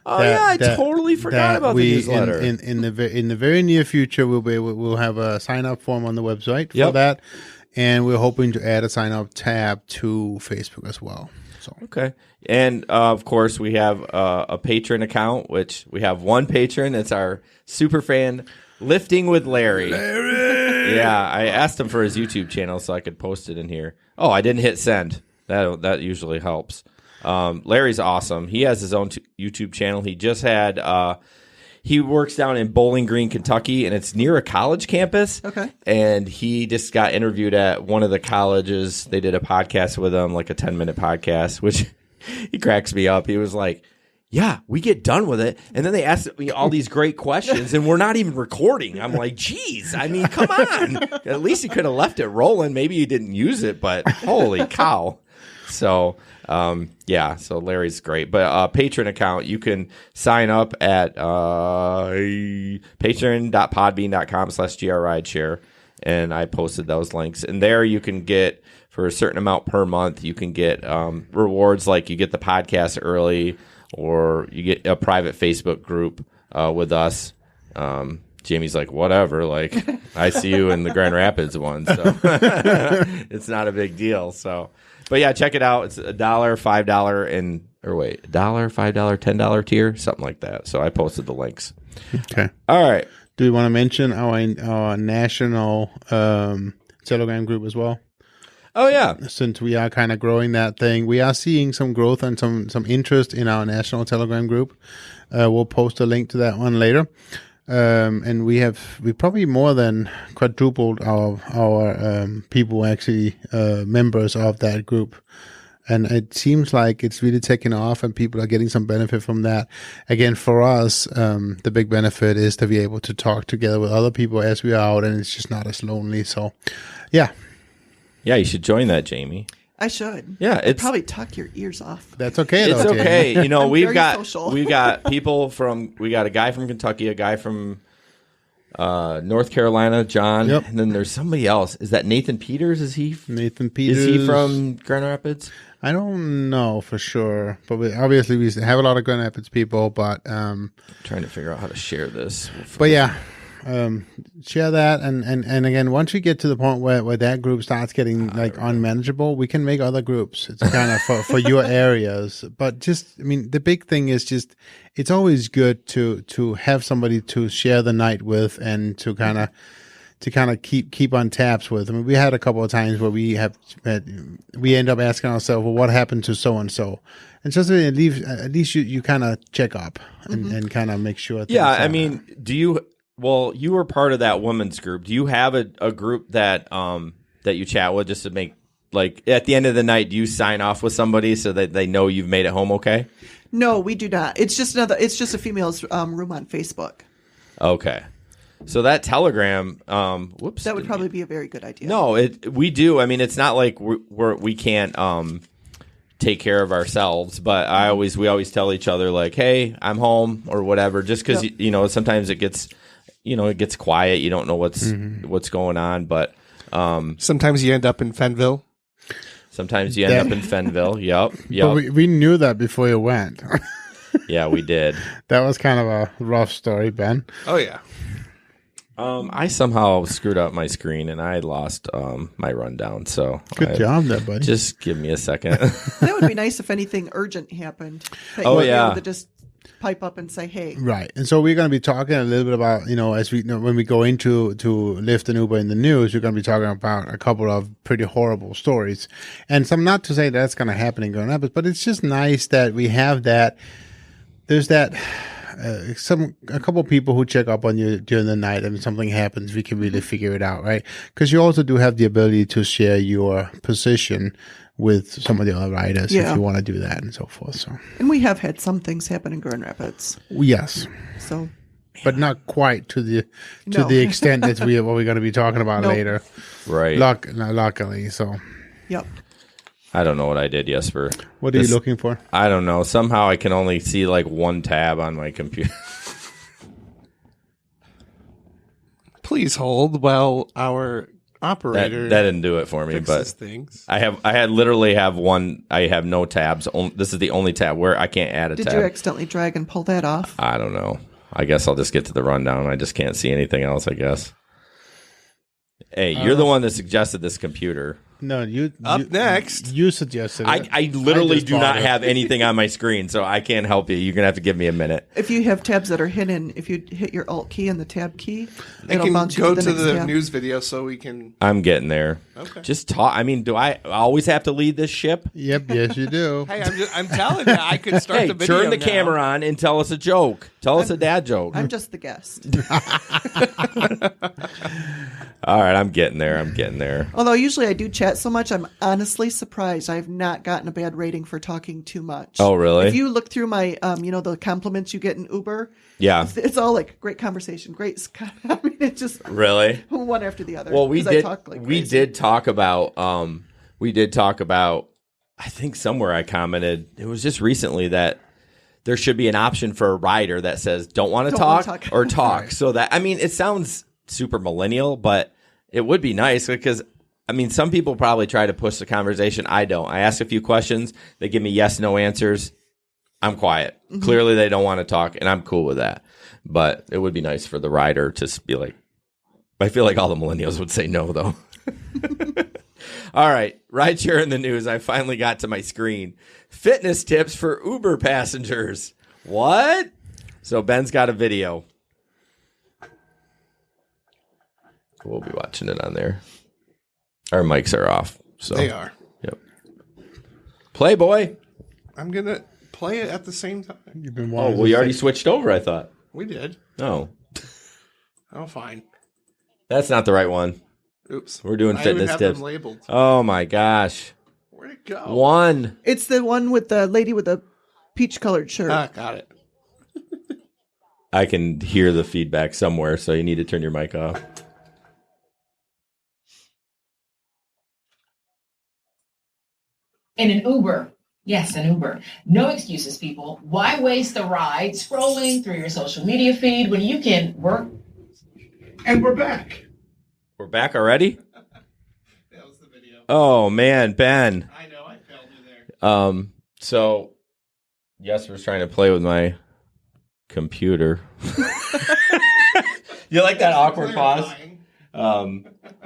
I totally forgot about the newsletter. In the very near future, we'll have a sign up form on the website for that, and we're hoping to add a sign up tab to Facebook as well. So okay, and of course we have a patron account, which we have one patron. It's our super fan, Lifting with Larry. Yeah, I asked him for his YouTube channel so I could post it in here. Oh, I didn't hit send. That usually helps. Larry's awesome. He has his own YouTube channel. He just had he works down in Bowling Green, Kentucky, and it's near a college campus. Okay. And he just got interviewed at one of the colleges. They did a podcast with him, like a 10-minute podcast, which he cracks me up. He was like, yeah, we get done with it. And then they ask me all these great questions, and we're not even recording. I'm like, geez, I mean, come on. At least you could have left it rolling. Maybe you didn't use it, but holy cow. So, so Larry's great. But patron account, you can sign up at patron.podbean.com/GRRideshare. And I posted those links. And there you can get, for a certain amount per month, you can get rewards like you get the podcast early, or you get a private Facebook group with us. Jamie's like, whatever. Like, I see you in the Grand Rapids one, so it's not a big deal. So, but yeah, check it out. It's $1, $5, $1, $5, $10 tier, something like that. So I posted the links. Okay. All right. Do you want to mention our national Telegram group as well? Oh, yeah. Since we are kind of growing that thing, we are seeing some growth and some interest in our national Telegram group. We'll post a link to that one later. And we probably more than quadrupled our people actually members of that group. And it seems like it's really taking off and people are getting some benefit from that. Again, for us, the big benefit is to be able to talk together with other people as we are out, and it's just not as lonely. So, yeah. Yeah, you should join that, Jamie. I should. Yeah, I'd probably tuck your ears off. That's okay. It's okay. You know, we've got people we got a guy from Kentucky, a guy from North Carolina, John, and then there's somebody else. Is that Nathan Peters? Nathan Peters? Is he from Grand Rapids? I don't know for sure, but we have a lot of Grand Rapids people. But trying to figure out how to share this. But yeah. Share that, and again, once we get to the point where that group starts getting like unmanageable, we can make other groups. It's kind of for your areas. But just, I mean, the big thing is just, it's always good to have somebody to share the night with and to kind of keep on taps with. I mean, we had a couple of times where we end up asking ourselves, well, what happened to so and so, and just at least you kind of check up and kind of make sure. Yeah, I mean, do you? Well, you were part of that women's group. Do you have a group that you chat with just to make, like, at the end of the night, do you sign off with somebody so that they know you've made it home okay? No, we do not. It's just a females room on Facebook. Okay. So that Telegram, that would probably be a very good idea. No, we do. I mean, it's not like we can't take care of ourselves, but we always tell each other, like, hey, I'm home or whatever, just because, sometimes it gets quiet. You don't know what's going on, but sometimes you end up in Fenville. Sometimes you end up in Fenville. Yep. But we knew that before you went. Yeah, we did. That was kind of a rough story, Ben. Oh, yeah. I somehow screwed up my screen and I lost my rundown. So good job there, buddy. Just give me a second. That would be nice if anything urgent happened. Oh, yeah. To just pipe up and say, hey. Right. And so we're going to be talking a little bit about, as when we go into Lyft and Uber in the news, we're going to be talking about a couple of pretty horrible stories. And some, not to say that's going to happen in Grand Rapids, but it's just nice that we have that. There's that. A couple of people who check up on you during the night, and if something happens, we can really figure it out, right? Because you also do have the ability to share your position with some of the other riders if you want to do that and so forth. So, and we have had some things happen in Grand Rapids. Yes. So, but not quite to the extent that what we're going to be talking about later. Right. Luckily, so. Yep. I don't know what I did, Jesper. What are you looking for? I don't know. Somehow I can only see like one tab on my computer. Please hold while our operator that didn't do it for me, but things. I literally have one. I have no tabs. This is the only tab where I can't add a tab. Did you accidentally drag and pull that off? I don't know. I guess I'll just get to the rundown. I just can't see anything else, I guess. Hey, you're the one that suggested this computer. No, next. You suggested it. I literally do not have anything on my screen, so I can't help you. You're going to have to give me a minute. If you have tabs that are hidden, if you hit your Alt key and the Tab key, it'll bounce you to the the next tab. news video so we can... I'm getting there. Okay. Just talk. I mean, do I always have to lead this ship? Yep, yes, you do. Hey, I'm telling you, I could start the video turn the now. camera on and tell us a joke. Tell us a dad joke. I'm just the guest. All right, I'm getting there. Although usually I do chat so much, I'm honestly surprised I've not gotten a bad rating for talking too much. Oh, really? If you look through my, the compliments you get in Uber, yeah, it's all like great conversation, great. I mean, it's just really one after the other. Well, we did talk about. I think somewhere I commented. It was just recently that there should be an option for a rider that says "don't want to talk" or "talk." So that it sounds super millennial, but it would be nice because some people probably try to push the conversation. I don't. I ask a few questions. They give me yes, no answers. I'm quiet. Mm-hmm. Clearly they don't want to talk, and I'm cool with that. But it would be nice for the rider to be like, I feel like all the millennials would say no, though. All right. Rideshare in the news. I finally got to my screen. Fitness tips for Uber passengers. What? So Ben's got a video. We'll be watching it on there. Our mics are off. So they are. Yep. Playboy. I'm going to play it at the same time. You've been we already switched over, I thought. We did. Oh. Oh, fine. That's not the right one. Oops. We're doing fitness have tips. Them labeled. Oh, my gosh. Where'd it go? One. It's the one with the lady with the peach-colored shirt. Got it. I can hear the feedback somewhere, so you need to turn your mic off. In an Uber. Yes, an Uber. No excuses, people. Why waste the ride scrolling through your social media feed when you can work? And we're back. We're back already? That was the video. Oh, man, Ben. I know, I failed you there. So Jesper's trying to play with my computer. You like that awkward pause?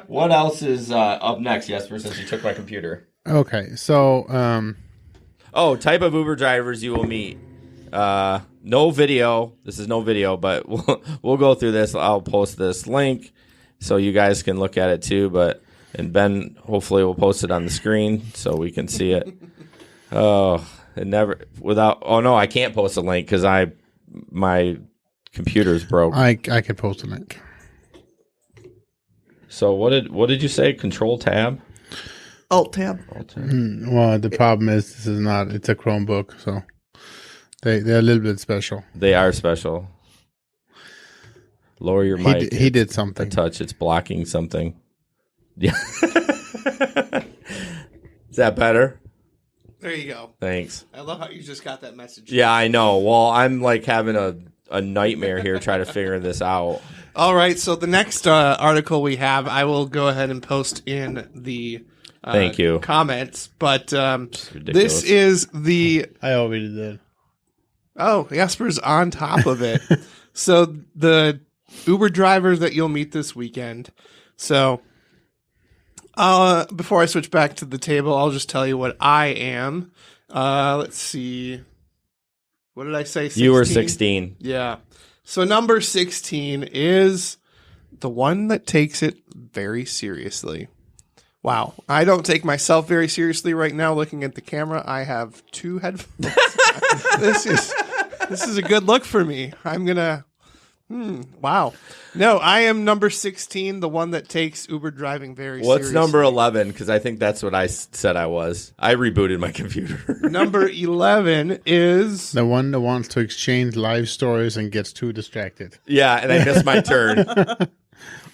What else is up next, Jesper, since you took my computer? Okay, so type of Uber drivers you will meet. No video. This is no video, but we'll go through this. I'll post this link so you guys can look at it too. And Ben hopefully will post it on the screen so we can see it. Oh, I can't post a link because my computer's broke. I can post a link. So what did you say? Control tab? Alt tab. Well, the problem is it's a Chromebook, so they're a little bit special. They are special. Lower your mic. He did something. A touch. It's blocking something. Yeah. Is that better? There you go. Thanks. I love how you just got that message. Yeah, I know. Well, I'm like having a nightmare here trying to figure this out. All right. So the next article we have, I will go ahead and post in the thank you comments. But this is the. I already did. Oh, Jasper's on top of it. So the Uber drivers that you'll meet this weekend. So before I switch back to the table, I'll just tell you what I am. Let's see. What did I say? 16? You were 16. Yeah. So number 16 is the one that takes it very seriously. Wow. I don't take myself very seriously right now looking at the camera. I have 2 headphones. This is a good look for me. I'm going to wow. No, I am number 16, the one that takes Uber driving very seriously. What's number 11? Because I think that's what I said I was. I rebooted my computer. Number 11 is... The one that wants to exchange live stories and gets too distracted. Yeah, and I miss my turn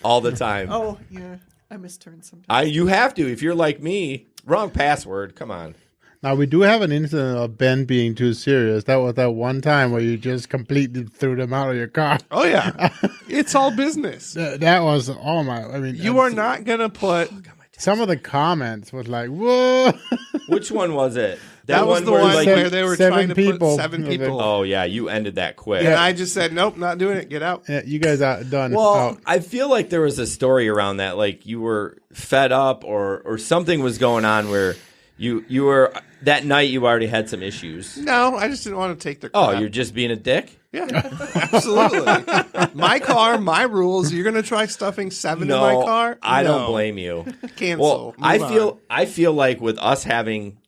all the time. Oh, yeah. I miss turns sometimes. You have to. If you're like me, wrong password. Come on. Now, we do have an incident of Ben being too serious. That was that one time where you just completely threw them out of your car. Oh, yeah. It's all business. That was, I mean. You are not going to put... Some of the comments was like, whoa. Which one was it? That was the one where they were trying to put 7 people. Oh, yeah. You ended that quick. And I just said, nope, not doing it. Get out. Yeah, you guys are done. Well, I feel like there was a story around that. Like you were fed up or something was going on where you were... That night, you already had some issues. No, I just didn't want to take their crap. Oh, you're just being a dick? Yeah, absolutely. My car, my rules. You're going to try stuffing 7 in my car? I don't blame you. Cancel. Well, I feel like with us having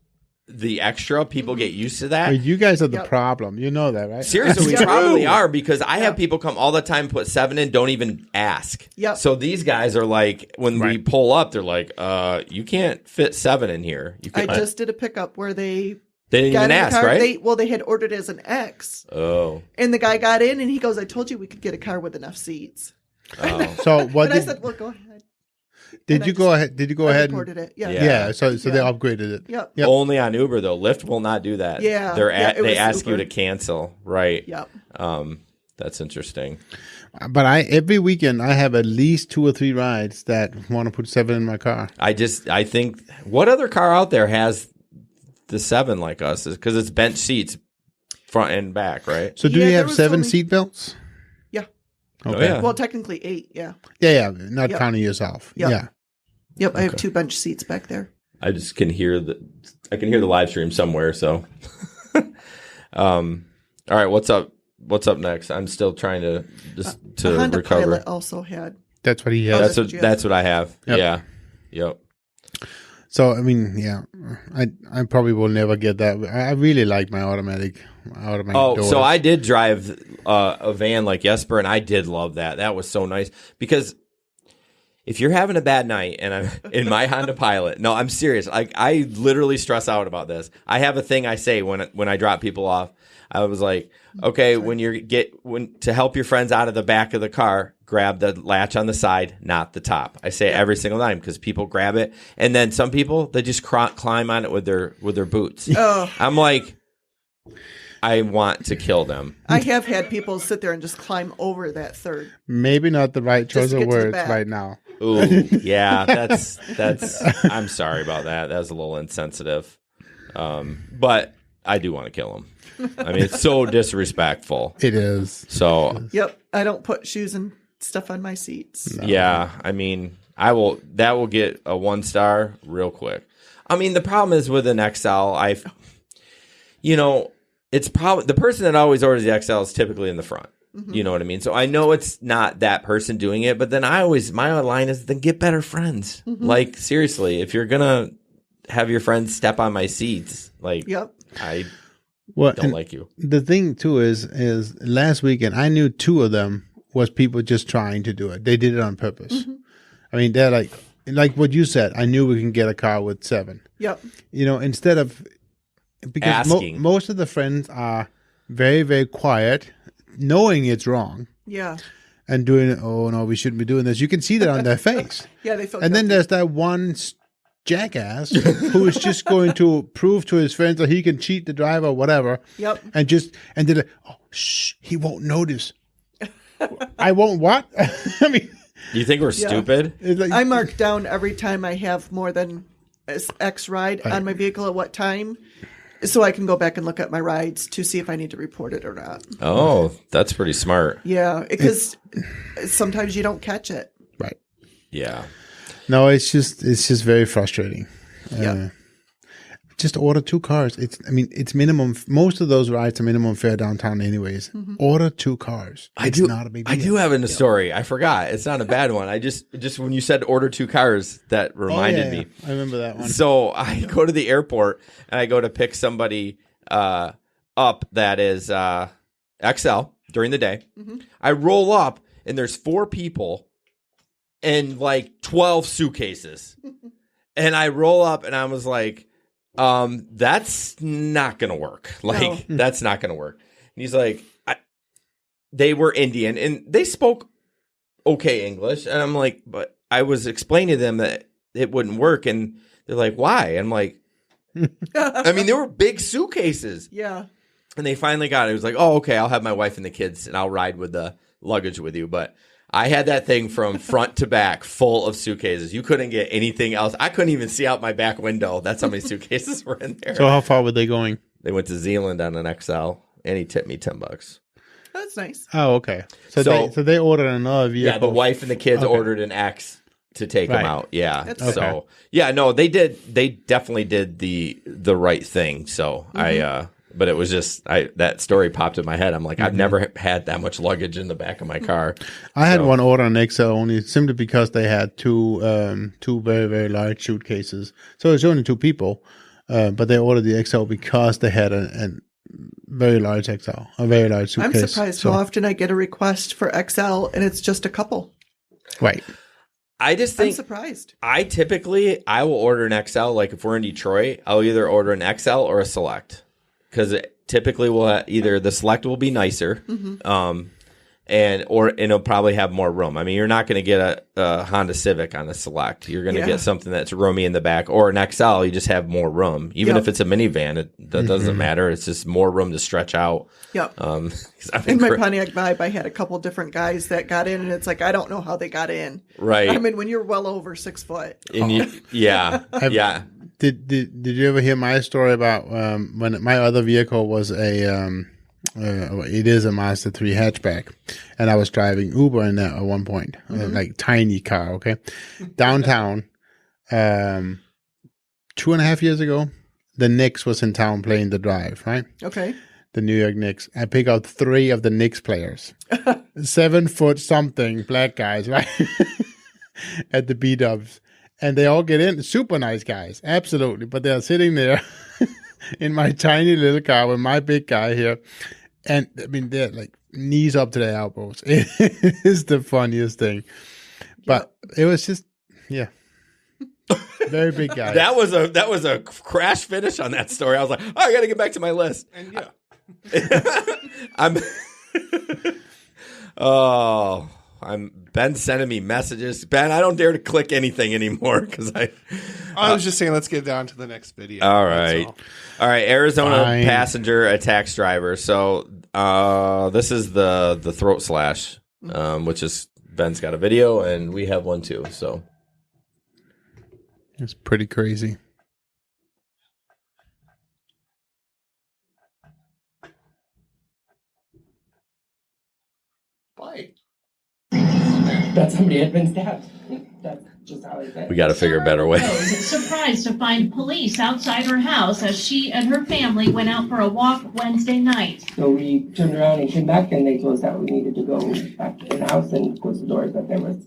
the extra, people get used to that. You guys are the problem. You know that, right? Seriously, we probably are because I have people come all the time, put 7 in, don't even ask. Yep. So these guys are like, when we pull up, they're like, you can't fit 7 in here. I just did a pickup where they didn't even ask, right? They had ordered as an X. Oh. And the guy got in and he goes, I told you we could get a car with enough seats. Oh. So what? I said, well, go ahead. Did you go ahead? Did you go ahead? Reported it. Yeah. Yeah. So they upgraded it. Yep. Only on Uber though. Lyft will not do that. Yeah. They ask you to cancel. Right. Yep. That's interesting. But every weekend I have at least 2 or 3 rides that want to put 7 in my car. I think what other car out there has the 7 like us? Because it's bench seats, front and back, right? So do you have 7 seat belts? Yeah. Okay. Oh, yeah. Well, technically 8. Yeah. Yeah. Not counting yourself. Yep. Yeah. Yep. I have 2 bench seats back there. I just can hear the live stream somewhere. So, all right, what's up? What's up next? I'm still trying to Honda recover. Pilot also had. That's what he has. That's what I have. Yep. Yeah. Yep. So I mean, yeah, I probably will never get that. I really like my automatic doors. So I did drive a van like Jesper, and I did love that. That was so nice because if you're having a bad night and I'm in my Honda Pilot, no, I'm serious. I literally stress out about this. I have a thing I say when I drop people off. I was like, okay, when to help your friends out of the back of the car, grab the latch on the side, not the top. I say it every single time because people grab it, and then some people they just climb on it with their boots. Oh. I'm like, I want to kill them. I have had people sit there and just climb over that third. Maybe not the right choice of words right now. Ooh, yeah, that's. I'm sorry about that. That was a little insensitive, but I do want to kill them. I mean, it's so disrespectful. It is. So. Yep, I don't put shoes and stuff on my seats. No. Yeah, I mean, that will get a 1 star real quick. I mean, the problem is with an XL, it's probably the person that always orders the XL is typically in the front. Mm-hmm. You know what I mean? So I know it's not that person doing it, but then my line is then get better friends. Mm-hmm. Like seriously, if you're gonna have your friends step on my seats, like I don't like you. The thing too is last weekend I knew 2 of them was people just trying to do it. They did it on purpose. Mm-hmm. I mean, they're like what you said. I knew we can get a car with 7. Yep. Instead of because most of the friends are very, very quiet, knowing it's wrong. Yeah. And doing it. Oh no, we shouldn't be doing this. You can see that on their face. Yeah, they feel. And then there's that one jackass who is just going to prove to his friends that he can cheat the driver or whatever. Yep. And they're like, oh, shh, he won't notice. I won't what? I mean, you think we're stupid? Like, I mark down every time I have more than X ride on my vehicle at what time, so I can go back and look at my rides to see if I need to report it or not. Oh, that's pretty smart. Yeah, because sometimes you don't catch it. Right. Yeah. No, it's just very frustrating. Yeah. just order 2 cars. It's minimum. Most of those rides are minimum fare downtown anyways. Order 2 cars. It's not a big deal. I do have a story. I forgot. It's not a bad one. I just when you said order 2 cars, that reminded me. I remember that one. So I go to the airport and I go to pick somebody up that is XL during the day. I roll up and there's 4 people and like 12 suitcases. And I roll up and I was like, that's not going to work. Like, that's not going to work. And he's like, they were Indian and they spoke okay English. And I'm like, but I was explaining to them that it wouldn't work. And they're like, why? And I'm like, I mean, they were big suitcases. Yeah. And they finally got it. It was like, oh, okay, I'll have my wife and the kids and I'll ride with the luggage with you. But I had that thing from front to back full of suitcases. You couldn't get anything else. I couldn't even see out my back window. That's how many suitcases were in there. So how far were they going? They went to Zealand on an XL, and he tipped me $10. That's nice. Oh, okay. So they ordered another vehicle. Yeah, the wife and the kids ordered an X to take them out. Yeah. That's so yeah, no, they did. They definitely did the right thing. So but it was just that story popped in my head. I'm like, I've never had that much luggage in the back of my car. I had one order on XL only simply because they had two very, very large suitcases. So it's only 2 people, but they ordered the XL because they had a very large XL, a very large suitcase. I'm surprised how often I get a request for XL and it's just a couple. Right. I just think I'm surprised. I will order an XL. Like if we're in Detroit, I'll either order an XL or a Select. Because typically we'll either the Select will be nicer, and it'll probably have more room. I mean, you're not going to get a Honda Civic on a Select. You're going to get something that's roomy in the back, or an XL. You just have more room. Even if it's a minivan, that doesn't matter. It's just more room to stretch out. Yep. In my Pontiac Vibe, I had a couple different guys that got in, and it's like I don't know how they got in. Right. I mean, when you're well over 6 foot. And yeah. Did you ever hear my story about when my other vehicle was it is a Mazda 3 hatchback, and I was driving Uber in there at one point, like tiny car, okay? Downtown, 2.5 years ago, the Knicks was in town playing The Drive, right? Okay. The New York Knicks. I pick out 3 of the Knicks players, 7 foot something black guys, right? At the B-dubs. And they all get in. Super nice guys. Absolutely. But they're sitting there in my tiny little car with my big guy here. And, I mean, they're like knees up to their elbows. It is the funniest thing. But it was just, very big guy. That was a crash finish on that story. I was like, oh, I got to get back to my list. And Ben's sending me messages. Ben, I don't dare to click anything anymore because I was just saying, let's get down to the next video. All right. Arizona passenger attacks driver. So this is the throat slash, which is Ben's got a video and we have one too. So it's pretty crazy. Why? That somebody had been stabbed. That's just how I said. We got to figure a better way. Surprised to find police outside her house as she and her family went out for a walk Wednesday night. So we turned around and came back, and they told us that we needed to go back to the house and close the doors, that there was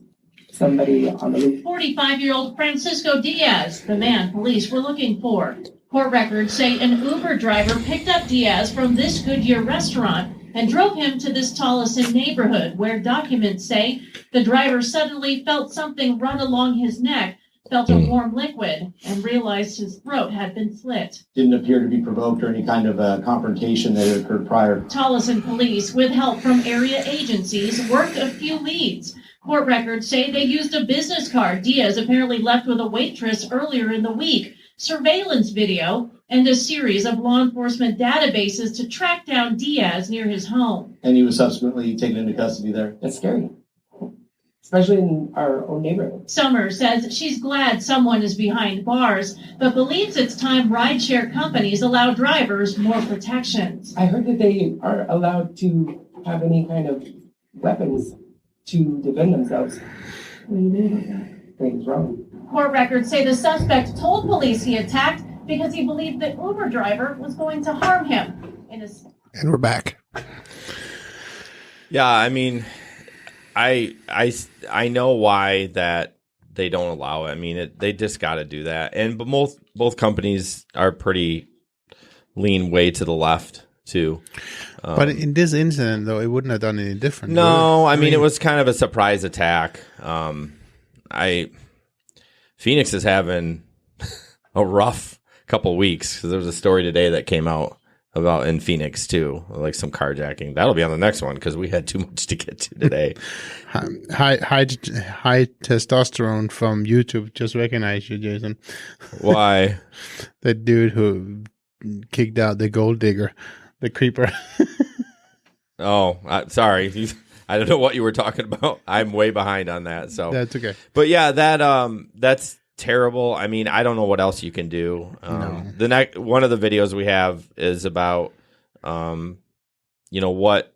somebody on the roof. 45-year-old Francisco Diaz, the man police were looking for. Court records say an Uber driver picked up Diaz from this Goodyear restaurant and drove him to this Tolleson neighborhood, where documents say the driver suddenly felt something run along his neck, felt a warm liquid, and realized his throat had been slit. Didn't appear to be provoked or any kind of a confrontation that had occurred prior. Tolleson police, with help from area agencies, worked a few leads. Court records say they used a business card Diaz apparently left with a waitress earlier in the week, surveillance video, and a series of law enforcement databases to track down Diaz near his home. And he was subsequently taken into custody there. That's scary, especially in our own neighborhood. Summer says she's glad someone is behind bars, but believes it's time rideshare companies allow drivers more protections. I heard that they are allowed to have any kind of weapons to defend themselves. What do you mean about that? Things wrong. Court records say the suspect told police he attacked because he believed the Uber driver was going to harm him. And we're back. Yeah, I mean, I know why that they don't allow it. I mean, they just got to do that. But both companies are pretty lean way to the left too. But in this incident, though, it wouldn't have done any different. No, I mean, it was kind of a surprise attack. Phoenix is having a rough couple weeks because there was a story today that came out about in Phoenix too, like some carjacking. That'll be on the next one because we had too much to get to today. High testosterone from YouTube just recognized you, Jason. Why? That dude who kicked out the gold digger, the creeper. Oh, sorry. I don't know what you were talking about. I'm way behind on that. So that's okay. But yeah, that's terrible. I mean, I don't know what else you can do. No. One of the videos we have is about, what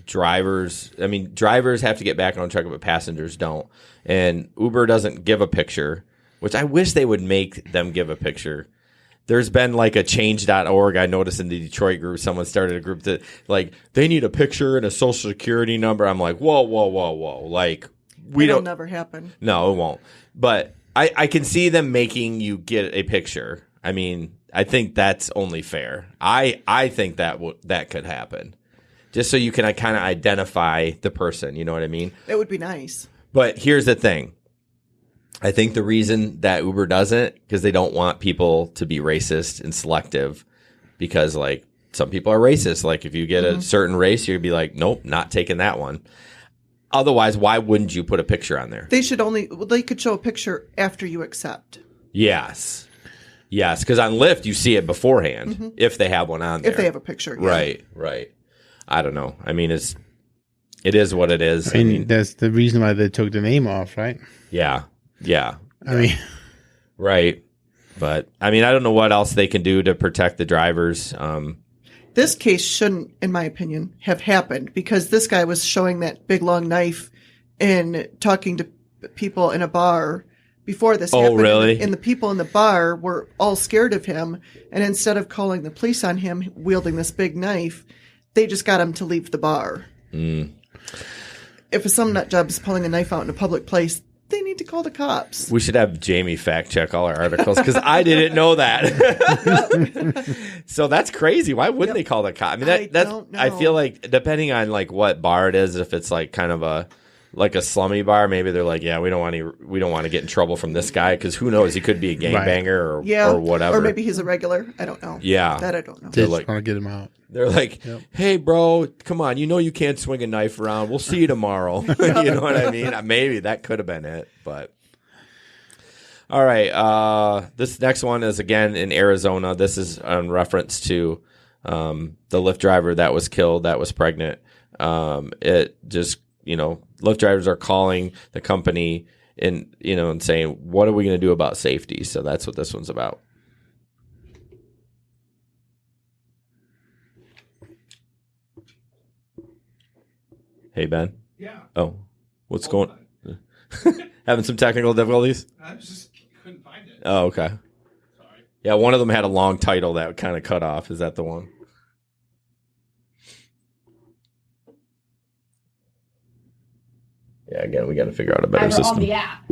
drivers. I mean, drivers have to get back on track, but passengers don't. And Uber doesn't give a picture, which I wish they would make them give a picture. There's been like a change.org. I noticed in the Detroit group, someone started a group that like they need a picture and a social security number. I'm like, whoa. Like it'll never happen. No, it won't. But I can see them making you get a picture. I mean, I think that's only fair. I think that could happen. Just so you can kind of identify the person. You know what I mean? That would be nice. But here's the thing. I think the reason that Uber doesn't, because they don't want people to be racist and selective, because like some people are racist. Like if you get a certain race, you'd be like, nope, not taking that one. Otherwise, why wouldn't you put a picture on there? They could show a picture after you accept. Yes, because on Lyft, you see it beforehand if they have one on there. If they have a picture. Yeah. Right. I don't know. I mean, it is what it is. I mean, that's the reason why they took the name off, right? Yeah. I mean, right. But I mean, I don't know what else they can do to protect the drivers. This case shouldn't, in my opinion, have happened because this guy was showing that big long knife and talking to people in a bar before this happened. Oh, really? And the people in the bar were all scared of him. And instead of calling the police on him wielding this big knife, they just got him to leave the bar. If some nut job is pulling a knife out in a public place, they need to call the cops. We should have Jamey fact check all our articles because I didn't know that. So that's crazy. Why wouldn't they call the cops? I mean, that's. I feel like depending on like what bar it is, if it's like kind of a slummy bar, maybe they're like, yeah, we don't want to get in trouble from this guy because who knows, he could be a gangbanger or whatever, or maybe he's a regular. I don't know. Yeah, that I don't know. They just want to get him out. They're like, hey, bro, come on. You know you can't swing a knife around. We'll see you tomorrow. You know what I mean? Maybe that could have been it. But all right. This next one is, again, in Arizona. This is in reference to the Lyft driver that was killed, that was pregnant. It just, Lyft drivers are calling the company and saying, what are we going to do about safety? So that's what this one's about. Hey, Ben. Yeah. Oh, what's going on? Having some technical difficulties? I just couldn't find it. Oh, okay. Sorry. Yeah, one of them had a long title that kind of cut off. Is that the one? Yeah, again, we got to figure out a better system. On the app.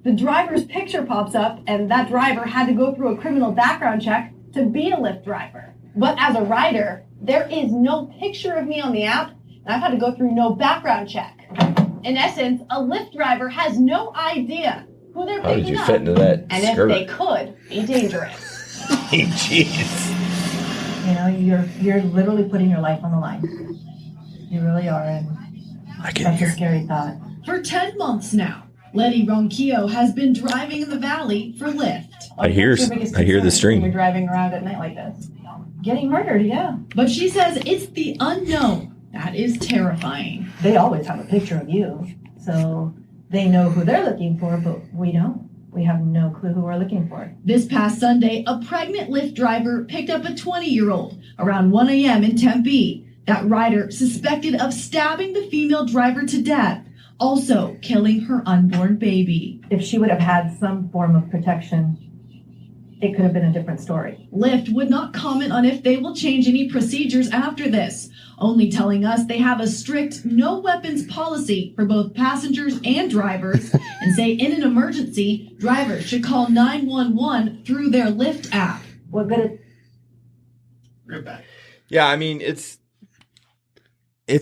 The driver's picture pops up, and that driver had to go through a criminal background check to be a Lyft driver. But as a rider, there is no picture of me on the app, and I've had to go through no background check. In essence, a Lyft driver has no idea who they're How picking did you up, fit into that and skirt? if they could, be dangerous. Jeez. You're literally putting your life on the line. You really are, and that's a scary thought. For 10 months now, Letty Ronquillo has been driving in the valley for Lyft. I hear the string. When you're driving around at night like this. Getting murdered, yeah. But she says it's the unknown that is terrifying. They always have a picture of you, so they know who they're looking for, but we don't. We have no clue who we're looking for. This past Sunday, a pregnant Lyft driver picked up a 20-year-old around 1 a.m. in Tempe. That rider suspected of stabbing the female driver to death, also killing her unborn baby. If she would have had some form of protection, it could have been a different story. Lyft would not comment on if they will change any procedures after this, only telling us they have a strict no weapons policy for both passengers and drivers, and say in an emergency, drivers should call 911 through their Lyft app. We're good back. Yeah, I mean, it's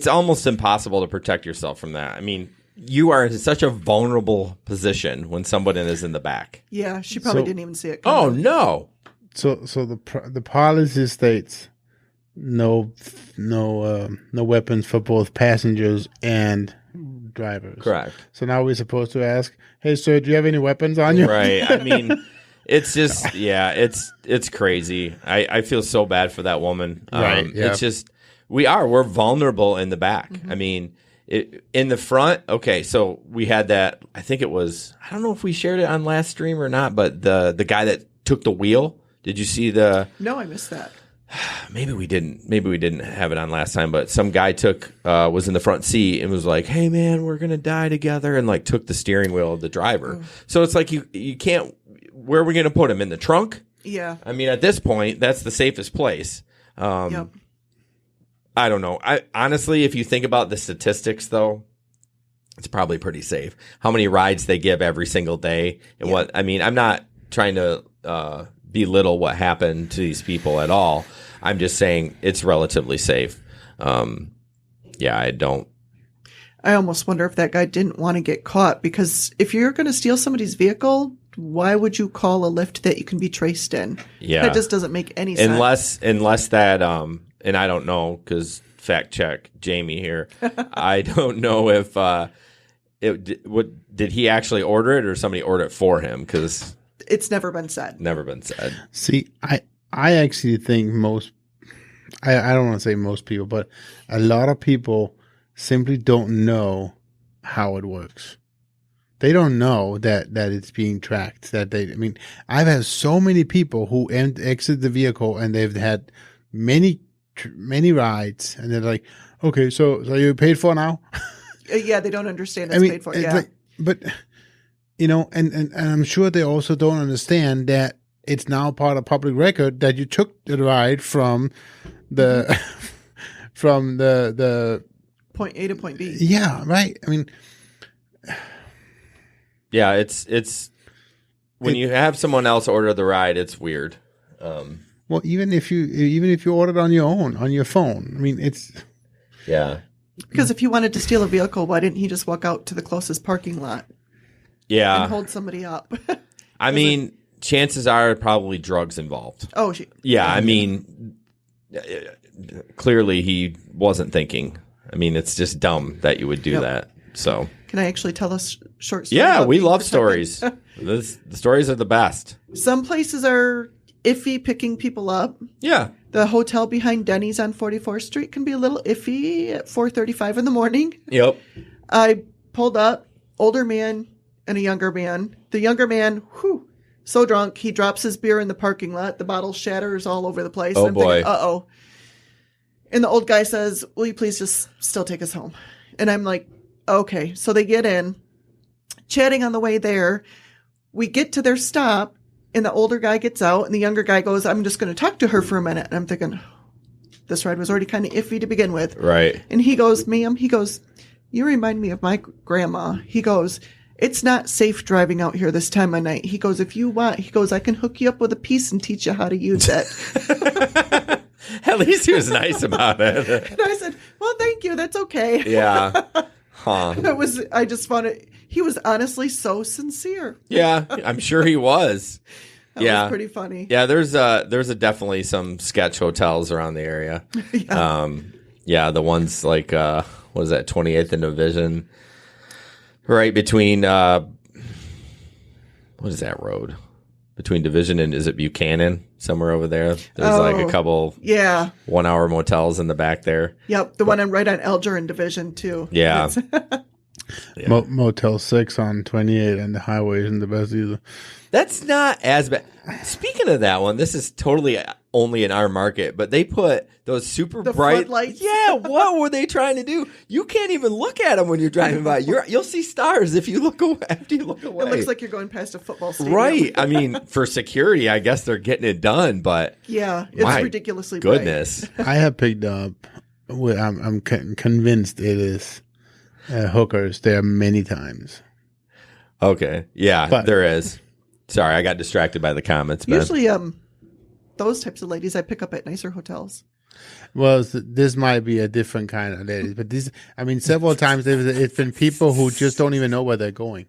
almost impossible to protect yourself from that. I mean, you are in such a vulnerable position when someone is in the back. Yeah, she probably didn't even see it coming. Oh, no. So the policy states no weapons for both passengers and drivers. Correct. So now we're supposed to ask, hey, sir, do you have any weapons on you? Right. I mean, it's just, it's crazy. I feel so bad for that woman. Right. Yeah. It's just, we're vulnerable in the back. Mm-hmm. I mean, in the front, okay, so we had that, I think it was, I don't know if we shared it on last stream or not, but the guy that took the wheel, did you see the... No, I missed that. Maybe we didn't have it on last time, but some guy was in the front seat and was like, hey man, we're going to die together, and like took the steering wheel of the driver. So it's like you can't, where are we going to put him? In the trunk? Yeah. I mean, at this point, that's the safest place. Yep. I don't know. Honestly, if you think about the statistics, though, it's probably pretty safe. How many rides they give every single day, and I'm not trying to belittle what happened to these people at all. I'm just saying it's relatively safe. I don't. I almost wonder if that guy didn't want to get caught, because if you're going to steal somebody's vehicle, why would you call a Lyft that you can be traced in? Yeah, that just doesn't make any sense. Unless that and I don't know, because fact check Jamey here. I don't know if did he actually order it or somebody ordered it for him, because it's never been said. See, I actually think I don't want to say most people, but a lot of people simply don't know how it works. They don't know that it's being tracked. I've had so many people who exit the vehicle and they've had many rides, and they're like, okay, so you paid for now? Yeah, they don't understand it's paid for. Yeah, but and I'm sure they also don't understand that it's now part of public record that you took the ride from the from the point A to point B. Yeah, right. I mean, yeah, it's when you have someone else order the ride, it's weird. Well, even if you ordered on your own, on your phone, I mean, it's... Yeah. Because if he wanted to steal a vehicle, why didn't he just walk out to the closest parking lot? Yeah. And hold somebody up? I mean, chances are probably drugs involved. Oh, yeah. I mean, clearly he wasn't thinking. I mean, it's just dumb that you would do that. So... Can I actually tell a short story? Yeah, we love stories. The stories are the best. Some places are iffy picking people up. Yeah. The hotel behind Denny's on 44th Street can be a little iffy at 4:35 in the morning. Yep. I pulled up, older man and a younger man. The younger man, so drunk, he drops his beer in the parking lot. The bottle shatters all over the place. Oh, and I'm boy. Thinking, uh-oh. And the old guy says, will you please just still take us home? And I'm like, okay. So they get in, chatting on the way there. We get to their stop, and the older guy gets out, and the younger guy goes, I'm just going to talk to her for a minute. And I'm thinking, this ride was already kind of iffy to begin with. Right. And he goes, ma'am, you remind me of my grandma. He goes, it's not safe driving out here this time of night. He goes, if you want, I can hook you up with a piece and teach you how to use it. At least he was nice about it. And I said, well, thank you. That's okay. Yeah. Huh. I just found it. He was honestly so sincere. Yeah, I'm sure he was. That was pretty funny. Yeah, there's definitely some sketch hotels around the area. Yeah. The ones like what is that, 28th and Division, right between what is that road? Between Division and, is it Buchanan, somewhere over there? There's like a couple 1-hour motels in the back there. Yep, the one right on Elger and Division too. Yeah. Yeah. Motel 6 on 28 and the highway isn't the best either. That's not as bad. Speaking of that one, this is totally only in our market, but they put those super bright floodlights. Yeah, what were they trying to do? You can't even look at them when you're driving by. You'll see stars if you look away. After you look away, It looks like you're going past a football stadium. right. I mean, for security, I guess they're getting it done, but Yeah, it's my ridiculously bright. goodness. I have picked up. I'm convinced it is hookers there many times. Okay, yeah, But- there is. Sorry, I got distracted by the comments. Ben. Usually, those types of ladies I pick up at nicer hotels. Well, this might be a different kind of ladies, but several times it's been people who just don't even know where they're going.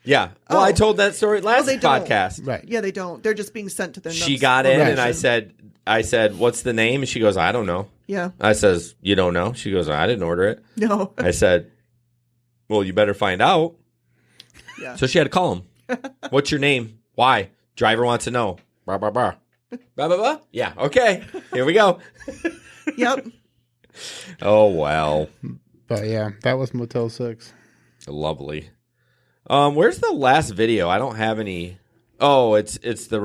Yeah. Well, I told that story last they don't. podcast. Right. Yeah, they don't. They're just being sent to their. She nuts got in, and location. I said, "What's the name?" And she goes, "I don't know." Yeah. I says, "You don't know?" She goes, "I didn't order it." No. I said, "Well, you better find out." Yeah. So she had to call him. What's your name? Why? Driver wants to know. Blah blah blah. Blah blah blah. Yeah. Okay. Here we go. Yep. Oh well. But yeah, that was Motel 6. Lovely. Where's the last video? I don't have any. Oh, it's the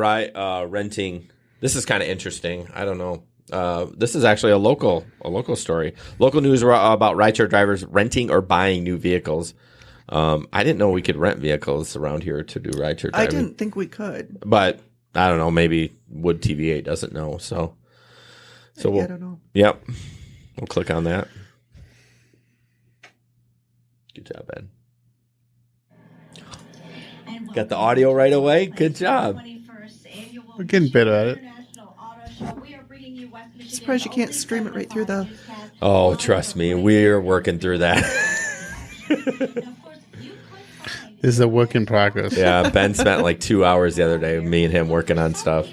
renting. This is kind of interesting. I don't know. This is actually a local story. Local news about rideshare drivers renting or buying new vehicles. I didn't know we could rent vehicles around here to do rideshare driving. I didn't think we could. But I don't know. Maybe Wood TVA doesn't know. So I don't know. Yep. We'll click on that. Good job, Ben. Got the audio right away. Good job. We're getting better at it. Surprised you can't stream it right through the. Oh, trust me, we're working through that. This is a work in progress. Yeah, Ben spent like 2 hours the other day, me and him working on stuff.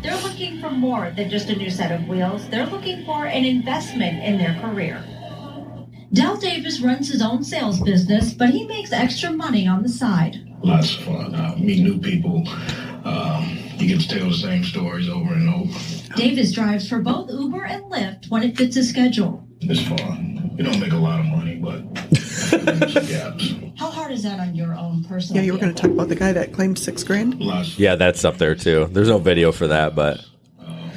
They're looking for more than just a new set of wheels. They're looking for an investment in their career. Del Davis runs his own sales business, but he makes extra money on the side. Lots of fun. Meet new people. You get to tell the same stories over and over. Davis drives for both Uber and Lyft when it fits his schedule. It's fun. You don't make a lot of money, but there's gaps. How hard is that on your own personal Yeah, you were going to talk about the guy that claimed $6,000. Yeah, that's up there too. There's no video for that, but I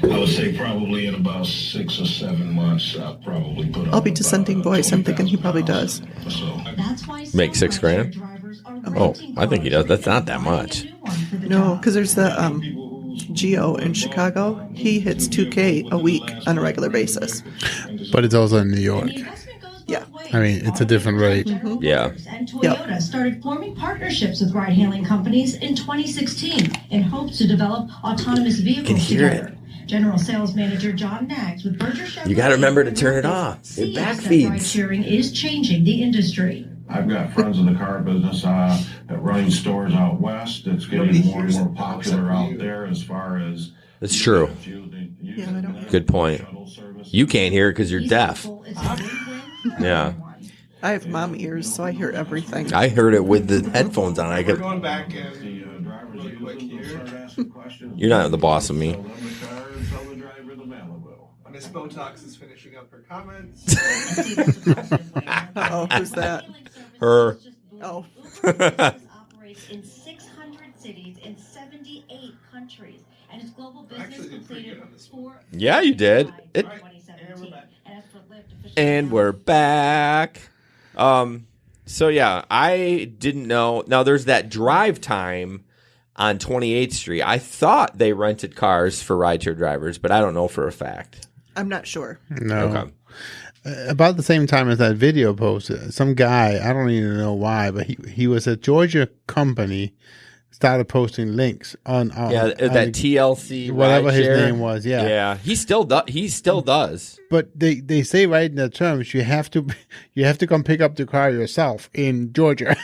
would say probably in about 6 or 7 months, I'll probably put up. I'll be dissenting voice. I'm thinking he probably does. That's why make $6,000. Oh, I think he does. That's not that much. No, because there's the Geo in Chicago. He hits $2,000 a week on a regular basis. But it's also in New York. Yeah. I mean, it's a different rate. Mm-hmm. Yeah. And Toyota started forming partnerships with ride-hailing companies in 2016 in hopes to develop autonomous vehicles together. General Sales Manager John Nags with Berger Chevrolet. You got to remember to turn it off. It backfeeds. Ride-sharing is changing the industry. I've got friends in the car business that running stores out west. It's getting more and more popular out there as far as. That's true. Yeah, I don't. Good point. You can't hear it because you're deaf. Yeah. I have mom ears, so I hear everything. I heard it with the headphones on. I could. Going back and really quick here. You're not the boss of me. Miss Botox is finishing up her comments. Oh, who's that? Her. Oh. Operates in 600 cities in 78 countries, and its global business completed 4. Yeah, you did. It. And we're back. So yeah, I didn't know. Now there's that drive time on 28th Street. I thought they rented cars for rideshare drivers, but I don't know for a fact. I'm not sure. No. Okay. About the same time as that video posted, some guy, I don't even know why, but he was a Georgia company, started posting links on that TLC whatever his rideshare. name was. Yeah, he still does. But they say right in the terms you have to come pick up the car yourself in Georgia.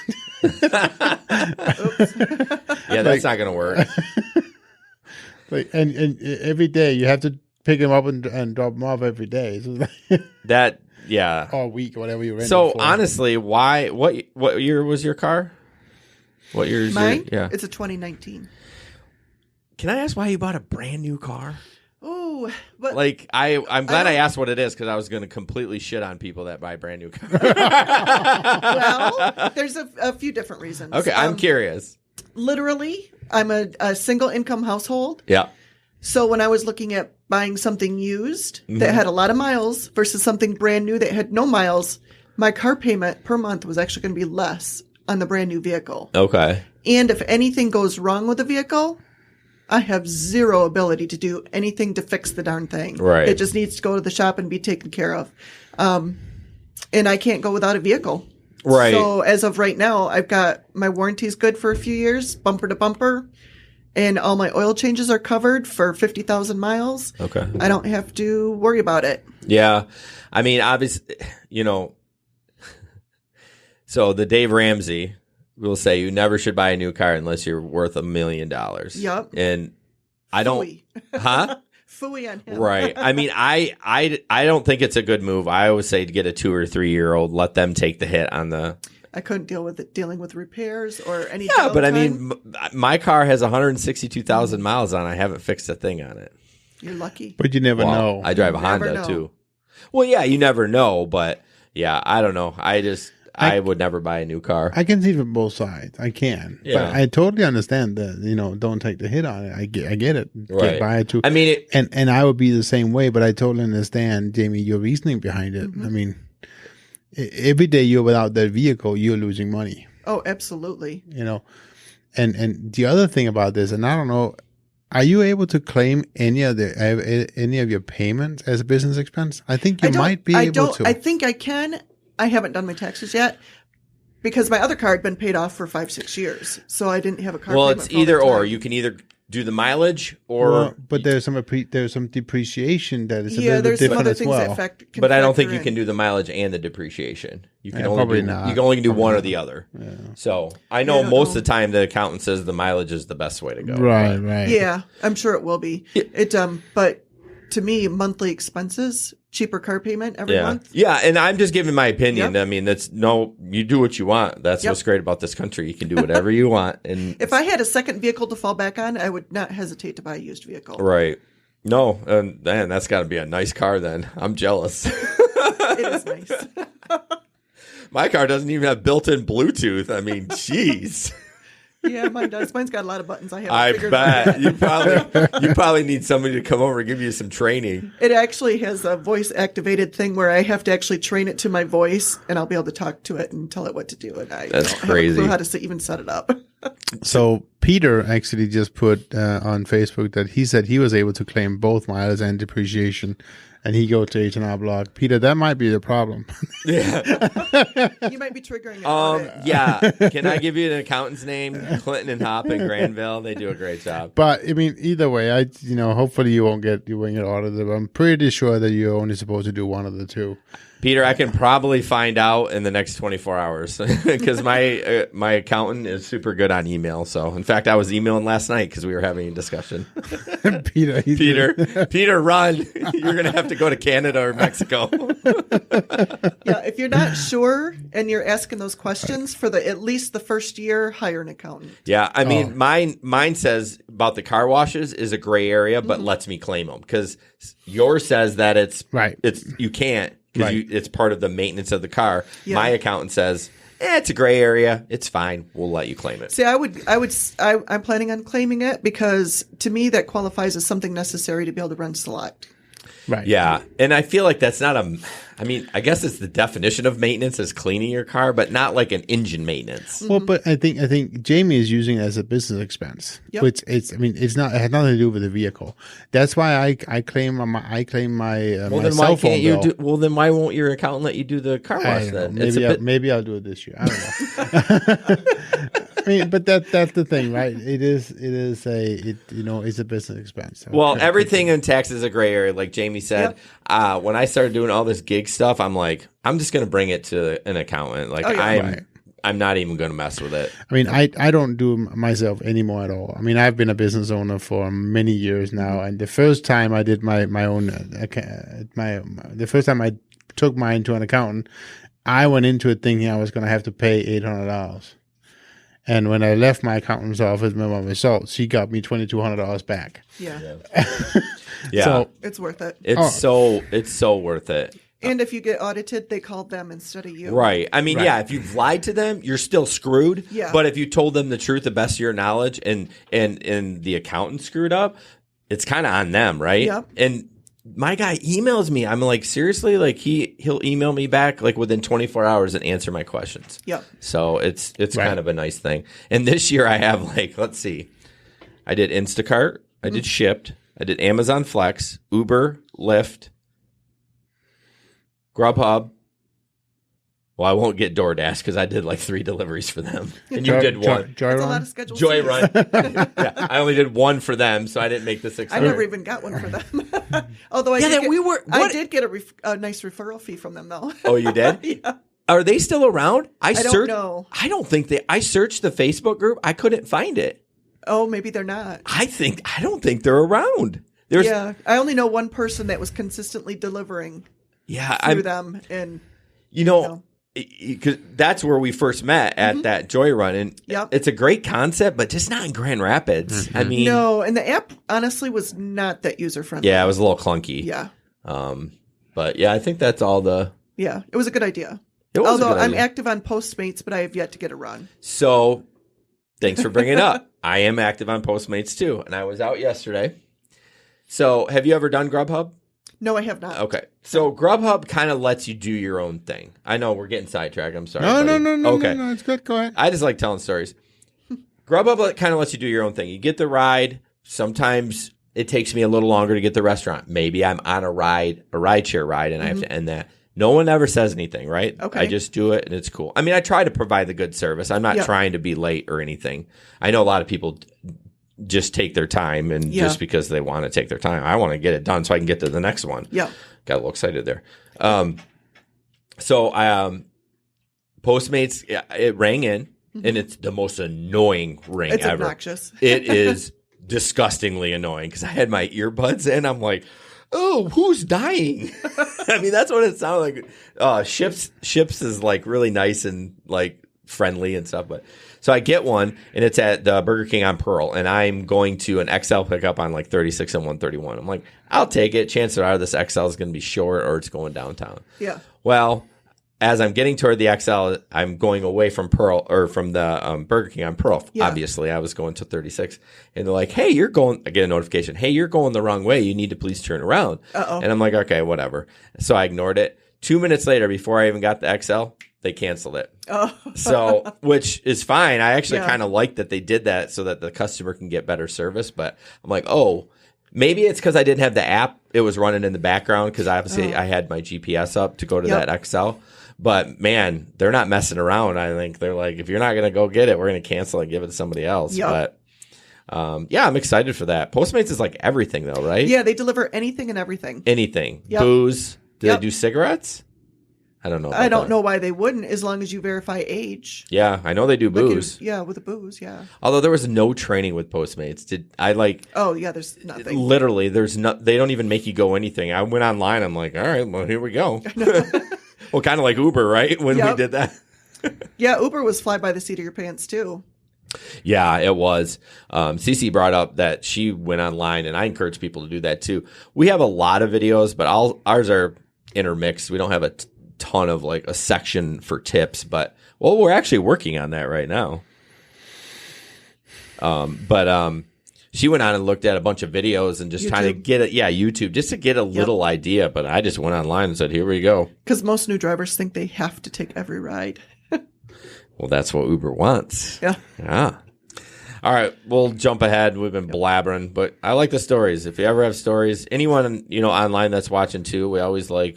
Yeah, that's not gonna work. and every day you have to pick him up and drop him off every day. So That yeah. all week, whatever you rent. So it for. honestly, why? What year was your car? What year is Mine? your? Yeah. It's a 2019. Can I ask why you bought a brand new car? Oh, Ooh, but like I'm glad I asked what it is because I was going to completely shit on people that buy brand new cars. Well, there's a few different reasons. Okay, I'm curious. Literally, I'm a single income household. Yeah. So when I was looking at buying something used that had a lot of miles versus something brand new that had no miles, my car payment per month was actually going to be less on the brand new vehicle. Okay. And if anything goes wrong with the vehicle, I have zero ability to do anything to fix the darn thing. Right. It just needs to go to the shop and be taken care of. And I can't go without a vehicle. Right. So as of right now, I've got my warranty's good for a few years, bumper to bumper. And all my oil changes are covered for 50,000 miles. Okay. I don't have to worry about it. Yeah. I mean, obviously, so the Dave Ramsey will say you never should buy a new car unless you're worth $1 million. Yep. And I don't. Phooey. Huh? Phooey on him. Right. I mean, I don't think it's a good move. I always say to get a 2 or 3 year old, let them take the hit on the. I couldn't dealing with repairs or any. Yeah, but I mean, my car has 162,000 miles on. I haven't fixed a thing on it. You're lucky. But you never know. I drive a Honda too. Well, yeah, you never know, but yeah, I don't know. I would never buy a new car. I can see from both sides. I can. Yeah. But I totally understand that, don't take the hit on it. I get it. Right. Get by it too. I mean, and I would be the same way, but I totally understand, Jamey, your reasoning behind it. I mean, every day you're without that vehicle, you're losing money. Oh, absolutely. And the other thing about this, and I don't know, are you able to claim any of your payments as a business expense? I think you might be able to. I think I can. I haven't done my taxes yet because my other car had been paid off for 5-6 years, so I didn't have a car. Well, payment it's for all either that or. time. You can either do the mileage or. But there's some depreciation that is a Yeah, little bit there's some different other as things well. that But I don't think factor you can in. do the mileage and the depreciation. You can Yeah, only probably do not. you can only do Probably one or not. the other. Yeah. So I know most of the time the accountant says the mileage is the best way to go. Right, but- right. Yeah, I'm sure it will be. But to me, monthly expenses, cheaper car payment every month. Yeah, and I'm just giving my opinion. Yep. I mean, you do what you want. That's what's great about this country. You can do whatever you want. And If I had a second vehicle to fall back on, I would not hesitate to buy a used vehicle. right. No, and man, that's got to be a nice car then. I'm jealous. It is nice. My car doesn't even have built-in Bluetooth. I mean, jeez. Yeah, mine does. Mine's got a lot of buttons. I haven't I figured out bet yet. you probably need somebody to come over and give you some training. It actually has a voice activated thing where I have to actually train it to my voice, and I'll be able to talk to it and tell it what to do. And I That's don't crazy. have a clue how to even set it up. So Peter actually just put on Facebook that he said he was able to claim both mileage and depreciation, and he go to H&R Block. Peter, that might be the problem. Yeah. You might be triggering an audit. Yeah. Can I give you an accountant's name? Clinton and Hop in Granville. They do a great job. But I mean, either way, hopefully you won't get audited. But I'm pretty sure that you're only supposed to do one of the two. Peter, I can probably find out in the next 24 hours because my accountant is super good on email. So, in fact, I was emailing last night because we were having a discussion. Peter, run! You're gonna have to go to Canada or Mexico. Yeah, if you're not sure and you're asking those questions for at least the first year, hire an accountant. Yeah, I mean, mine says about the car washes is a gray area, but lets me claim them because yours says that it's right. You can't. Because it's part of the maintenance of the car. Yeah. My accountant says, it's a gray area. It's fine. We'll let you claim it. See, I'm planning on claiming it because to me that qualifies as something necessary to be able to run Select. Right. Yeah. And I feel like that's not I guess it's the definition of maintenance is cleaning your car, but not like an engine maintenance. Well, but I think Jamey is using it as a business expense, which it has nothing to do with the vehicle. That's why I claim my my cell phone bill. Well, then why won't your accountant let you do the car wash then? Maybe I'll do it this year. I don't know. I mean, but that's the thing, right? It's a business expense. So well, everything in tax is a gray area, like Jamey said. Yep. When I started doing all this gig stuff, I'm like, I'm just going to bring it to an accountant. Like I'm not even going to mess with it. I mean, I don't do myself anymore at all. I mean, I've been a business owner for many years now, and the first time I did my own the first time I took mine to an accountant, I went into it thinking I was going to have to pay $800. And when I left my accountant's office with my results, she got me $2,200 back. Yeah. Yeah. So it's worth it. It's so worth it. And if you get audited, they called them instead of you. Right. I mean, yeah, if you've lied to them, you're still screwed. Yeah. But if you told them the truth, the best of your knowledge, and the accountant screwed up, it's kind of on them, right? Yep. And my guy emails me. I'm like, seriously? Like he'll email me back like within 24 hours and answer my questions. Yep. So it's kind of a nice thing. And this year I have like, let's see, I did Instacart, I did Shipt, I did Amazon Flex, Uber, Lyft, Grubhub. Well, I won't get DoorDash because I did like 3 deliveries for them, and you did one. That's a lot of scheduled Joyrun. Yeah, I only did one for them, so I didn't make the 600. I never even got one for them. Although I did get a nice referral fee from them, though. Oh, you did? Yeah. Are they still around? I don't know. I don't think I searched the Facebook group. I couldn't find it. Oh, maybe they're not. I don't think they're around. I only know one person that was consistently delivering. Yeah, through them, and because that's where we first met at that Joyrun, and it's a great concept, but just not in Grand Rapids. I mean, no, and the app honestly was not that user friendly. Yeah, it was a little clunky. Yeah, but yeah, I think that's all the. Yeah, it was a good idea. Although I'm active on Postmates, but I have yet to get a run. So, thanks for bringing it up. I am active on Postmates too, and I was out yesterday. So, have you ever done Grubhub? No, I have not. Okay. So Grubhub kind of lets you do your own thing. I know we're getting sidetracked. I'm sorry. No. Okay. No, it's good. Go ahead. I just like telling stories. Grubhub kind of lets you do your own thing. You get the ride. Sometimes it takes me a little longer to get the restaurant. Maybe I'm on a rideshare ride, and I have to end that. No one ever says anything, right? Okay. I just do it, and it's cool. I mean, I try to provide the good service. I'm not trying to be late or anything. I know a lot of people just take their time, and just because they want to take their time, I want to get it done so I can get to the next one. Yeah. Got a little excited there. So Postmates, it rang in, and it's the most annoying ring it's ever. Obnoxious. It is disgustingly annoying because I had my earbuds in. I'm like, oh, who's dying? I mean, that's what it sounded like. Ships is like really nice and like friendly and stuff, but so I get one, and it's at the Burger King on Pearl, and I'm going to an XL pickup on like 36 and 131. I'm like, I'll take it. Chances are this XL is going to be short or it's going downtown. Yeah. Well, as I'm getting toward the XL, I'm going away from Pearl or from the Burger King on Pearl. Yeah. Obviously, I was going to 36, and they're like, "Hey, I get a notification. Hey, you're going the wrong way. You need to please turn around." Uh-oh. And I'm like, "Okay, whatever." So I ignored it. 2 minutes later, before I even got the XL, they canceled it. Oh. So, which is fine. I actually kind of like that they did that so that the customer can get better service. But I'm like, oh, maybe it's because I didn't have the app. It was running in the background because obviously I had my GPS up to go to that XL. But man, they're not messing around. I think they're like, if you're not going to go get it, we're going to cancel and give it to somebody else. Yep. But yeah, I'm excited for that. Postmates is like everything though, right? Yeah, they deliver anything and everything. Anything. Yep. Booze. Do they do cigarettes? I don't know. I don't know why they wouldn't, as long as you verify age. Yeah, I know they do booze. With the booze, yeah. Although there was no training with Postmates. Oh yeah, there's nothing. Literally, there's no. They don't even make you go anything. I went online. I'm like, all right, well, here we go. Well, kind of like Uber, right? When we did that. Yeah, Uber was fly by the seat of your pants too. Yeah, it was. Cece brought up that she went online, and I encourage people to do that too. We have a lot of videos, but ours are intermixed. We don't have a ton of like a section for tips, but we're actually working on that right now. But she went on and looked at a bunch of videos and just trying to get it. Yeah, YouTube, just to get a little idea. But I just went online and said, here we go. Because most new drivers think they have to take every ride. Well, that's what Uber wants. Yeah. Yeah. All right, we'll jump ahead. We've been blabbering, but I like the stories. If you ever have stories, anyone online that's watching too, we always like.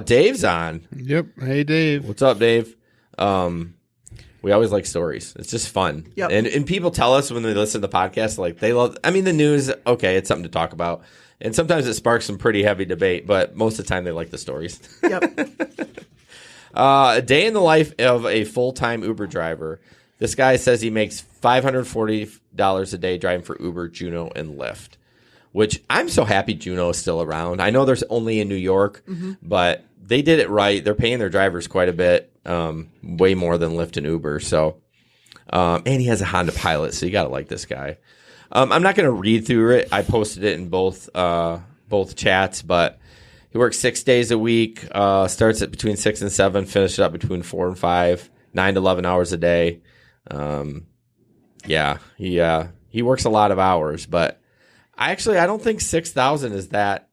Dave's on. Yep. Hey, Dave. What's up, Dave? We always like stories. It's just fun. Yep. And people tell us when they listen to the podcast, like they love. I mean, the news. Okay, it's something to talk about, and sometimes it sparks some pretty heavy debate. But most of the time, they like the stories. Yep. A day in the life of a full-time Uber driver. This guy says he makes $540 a day driving for Uber, Juno, and Lyft. Which I'm so happy Juno is still around. I know there's only in New York, but they did it right. They're paying their drivers quite a bit, way more than Lyft and Uber. So And he has a Honda Pilot, so you got to like this guy. I'm not going to read through it. I posted it in both chats, but he works 6 days a week, starts at between 6 and 7, finishes up between 4 and 5, 9 to 11 hours a day. He works a lot of hours, but I don't think 6,000 is that.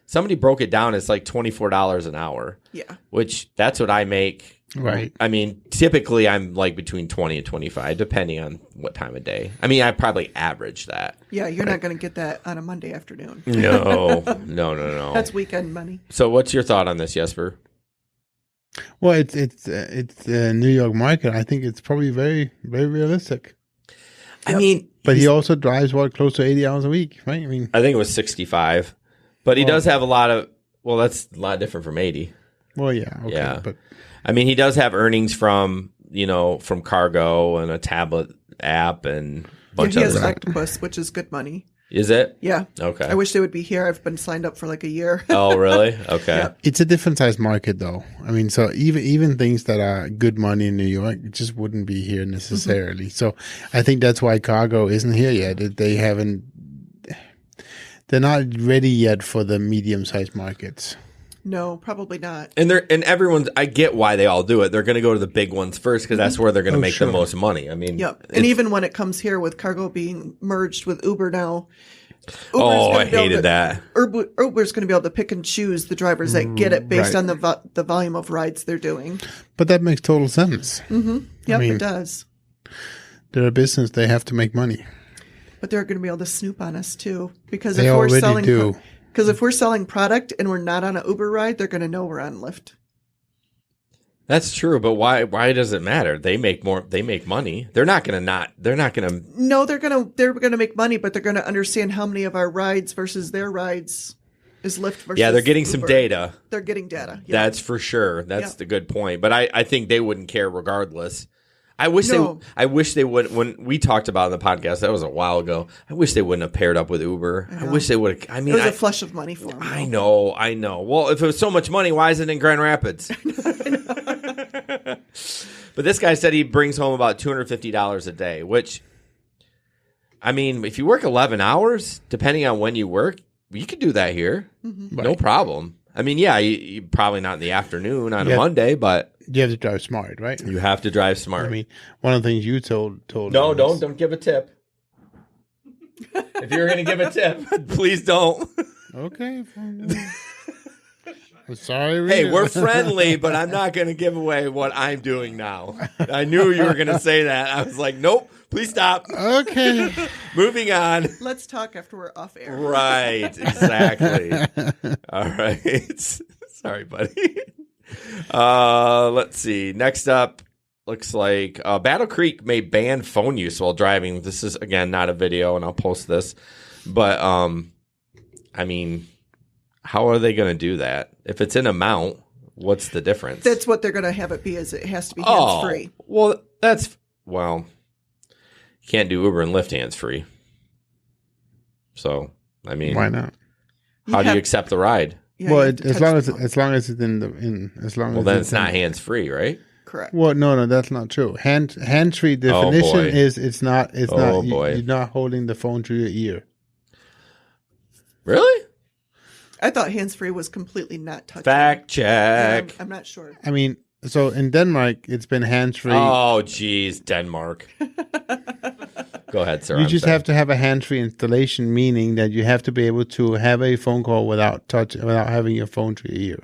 Somebody broke it down. It's like $24 an hour. Yeah. Which that's what I make. Right. I mean, typically I'm like between 20 and 25, depending on what time of day. I mean, I probably average that. Yeah, you're not going to get that on a Monday afternoon. No. That's weekend money. So what's your thought on this, Jesper? Well, it's the New York market. I think it's probably very, very realistic. I mean, but he also drives close to 80 hours a week, right? I mean, I think it was 65. But he does have a lot of, that's a lot different from 80. Well, yeah. Okay, yeah. But I mean, he does have earnings from cargo and a tablet app and a bunch of other stuff. He has Octopus, which is good money. Is it? Yeah. Okay. I wish they would be here. I've been signed up for like a year. Oh, really? Okay. Yeah. It's a different size market, though. I mean, so even things that are good money in New York just wouldn't be here necessarily. Mm-hmm. So I think that's why cargo isn't here yet. They haven't. They're not ready yet for the medium-sized markets. No, probably not. And everyone's. I get why they all do it. They're going to go to the big ones first because that's where they're going to make the most money. I mean, yep. And even when it comes here with cargo being merged with Uber now. I hated that. Uber's going to be able to pick and choose the drivers that get it based on the volume of rides they're doing. But that makes total sense. Mm-hmm. Yep, it does. They're a business; they have to make money. But they're going to be able to snoop on us too, because if we're selling product and we're not on an Uber ride, they're going to know we're on Lyft. That's true, but why does it matter? They make more. They make money. They're not going to. No, they're going to make money, but they're going to understand how many of our rides versus their rides is Lyft versus. Yeah, they're getting Uber. some data. They're getting data. Yep. That's for sure. That's the good point. But I think they wouldn't care regardless. I wish they would. When we talked about it in the podcast, that was a while ago. I wish they wouldn't have paired up with Uber. I wish they would have. I mean, it was a flush of money for them. I know. Well, if it was so much money, why is it in Grand Rapids? But this guy said he brings home about $250 a day, which, I mean, if you work 11 hours, depending on when you work, you could do that here. Mm-hmm. No problem. I mean, yeah, you probably not in the afternoon on a Monday, but you have to drive smart, right? You have to drive smart. I mean, one of the things you told No, don't give a tip. If you're going to give a tip, please don't. Okay. I'm sorry, Rita. Hey, we're friendly, but I'm not going to give away what I'm doing now. I knew you were going to say that. I was like, nope, please stop. Okay. Moving on. Let's talk after we're off air. Right, exactly. All right. Sorry, buddy. Let's see. Next up, looks like Battle Creek may ban phone use while driving. This is, again, not a video, and I'll post this. But, I mean, how are they going to do that? If it's in a mount, what's the difference? That's what they're going to have it be, is it has to be hands-free. Well, you can't do Uber and Lyft hands-free. So, I mean, why not? How do you accept the ride? Yeah, well, as long as it's then it's not hands-free, right? Correct. Well, no, that's not true. Hands-free definition is it's not. You're not holding the phone to your ear. Really? I thought hands-free was completely not touching. Fact check. Yeah, I'm not sure. I mean, so in Denmark, it's been hands-free. Oh, geez, Denmark. Go ahead, sir. You just have to have a hands-free installation, meaning that you have to be able to have a phone call without having your phone to your ear.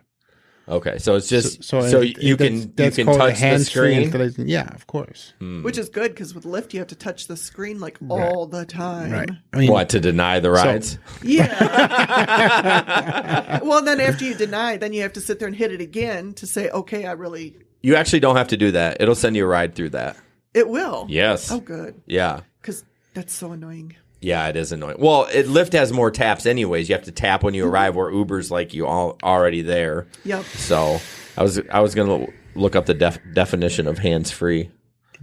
Okay, so it's just you can touch the screen. Installation. Yeah, of course. Which is good because with Lyft you have to touch the screen like all the time. Right. I mean, what, to deny the rides? Yeah. Well, then after you deny, then you have to sit there and hit it again to say, okay, You actually don't have to do that. It'll send you a ride through that. It will. Yes. Oh, good. Yeah. Because that's so annoying. Yeah, it is annoying. Well, Lyft has more taps anyways. You have to tap when you arrive, where Uber's like you all already there. Yep. So I was going to look up the definition of hands free.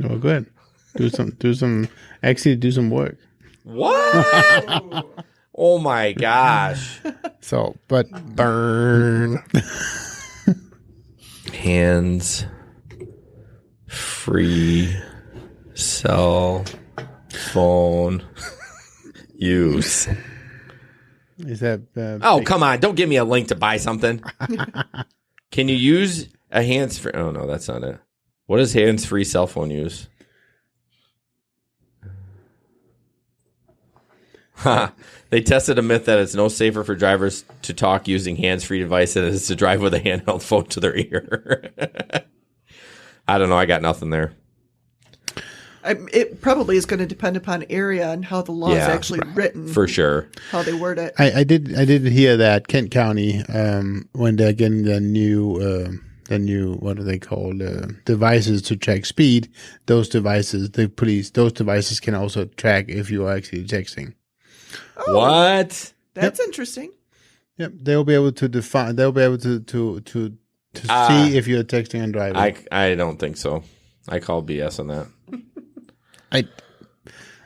Oh, good. Do some work. What? Oh my gosh. So, but burn. Hands free Cell phone use. Is that? Oh, come on! Don't give me a link to buy something. Can you use a hands-free? Oh no, that's not it. What is hands-free cell phone use? They tested a myth that it's no safer for drivers to talk using hands-free devices than it is to drive with a handheld phone to their ear. I don't know. I got nothing there. It probably is going to depend upon area and how the law is actually written. For sure. How they word it. I did hear that Kent County, when they're getting the new what do they call devices to check speed, those devices can also track if you are actually texting. Oh, what? That's interesting. Yep, they'll be able to define. They'll be able to see if you're texting and driving. I don't think so. I call BS on that.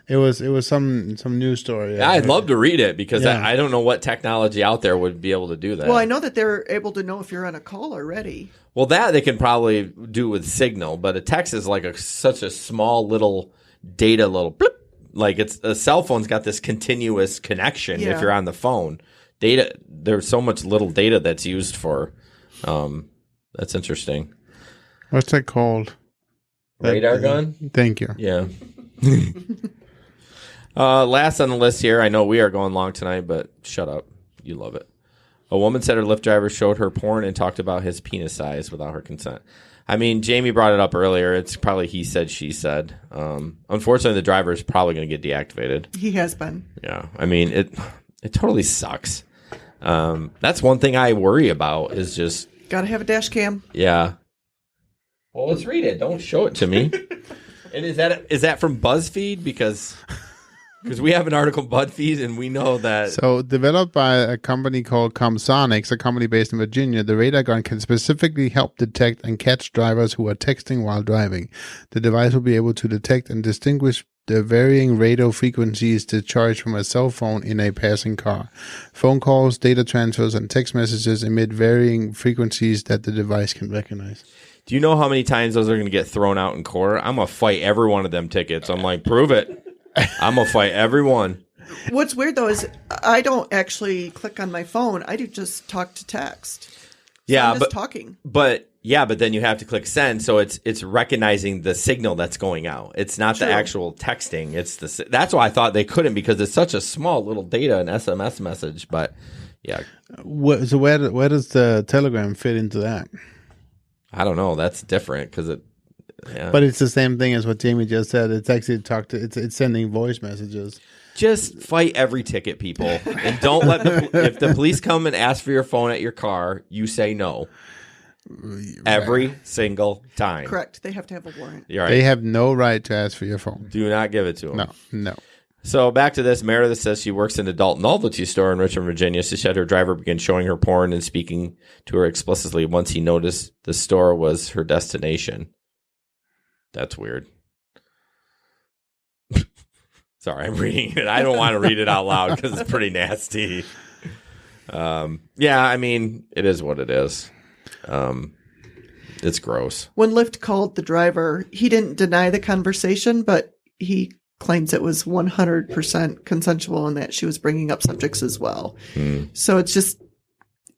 It was some news story. I'd love to read it because I don't know what technology out there would be able to do that. Well, I know that they're able to know if you're on a call already. Well, that they can probably do with Signal, but a text is like such a small little data blip. Like a cell phone's got this continuous connection if you're on the phone. Data, there's so much little data that's used for. That's interesting. What's that called? Radar gun? Thank you. Yeah. Last on the list here, I know we are going long tonight, but shut up. You love it. A woman said her Lyft driver showed her porn and talked about his penis size without her consent. I mean, Jamey brought it up earlier. It's probably he said, she said. Unfortunately, the driver is probably going to get deactivated. He has been. Yeah. I mean, it totally sucks. That's one thing I worry about is just... Got to have a dash cam. Yeah. Well, let's read it. Don't show it to me. And is that from BuzzFeed? Because we have an article from BuzzFeed, and we know that. So, developed by a company called Comsonics, a company based in Virginia, the radar gun can specifically help detect and catch drivers who are texting while driving. The device will be able to detect and distinguish the varying radio frequencies discharged from a cell phone in a passing car. Phone calls, data transfers, and text messages emit varying frequencies that the device can recognize. Do you know how many times those are going to get thrown out in court? I'm going to fight every one of them tickets. I'm like, prove it. I'm going to fight every one. What's weird, though, is I don't actually click on my phone. I do just talk to text. So yeah, I'm just talking. But then you have to click send, so it's recognizing the signal that's going out. It's not the actual texting. That's why I thought they couldn't, because it's such a small little data, an SMS message. But yeah. So where does the Telegram fit into that? I don't know. That's different because it. Yeah. But it's the same thing as what Jamey just said. It's actually it's sending voice messages. Just fight every ticket, people, and don't let if the police come and ask for your phone at your car, you say no. Every single time. Correct. They have to have a warrant. You're right. They have no right to ask for your phone. Do not give it to them. No. So back to this. Meredith says she works in an adult novelty store in Richmond, Virginia. She said her driver began showing her porn and speaking to her explicitly once he noticed the store was her destination. That's weird. Sorry, I'm reading it. I don't want to read it out loud because it's pretty nasty. Yeah, I mean, it is what it is. It's gross. When Lyft called the driver, he didn't deny the conversation, but he claims it was 100% consensual and that she was bringing up subjects as well. So it's just,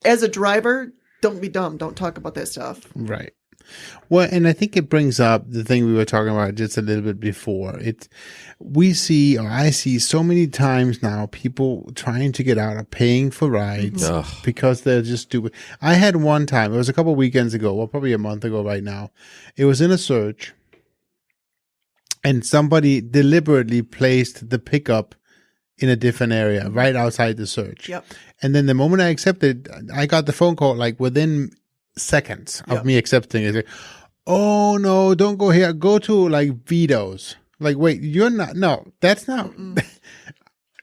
as a driver, don't be dumb. Don't talk about that stuff. Right. Well, and I think it brings up the thing we were talking about just a little bit before. I see so many times now people trying to get out of paying for rides because they're just stupid. I had one time, it was a couple of weekends ago, well, probably a month ago right now. It was in a search, and somebody deliberately placed the pickup in a different area right outside the search. Yep. And then the moment I accepted, I got the phone call like within seconds of me accepting it. Like, oh no, don't go here. Go to like Vito's. Like, wait, you're not. No, that's not.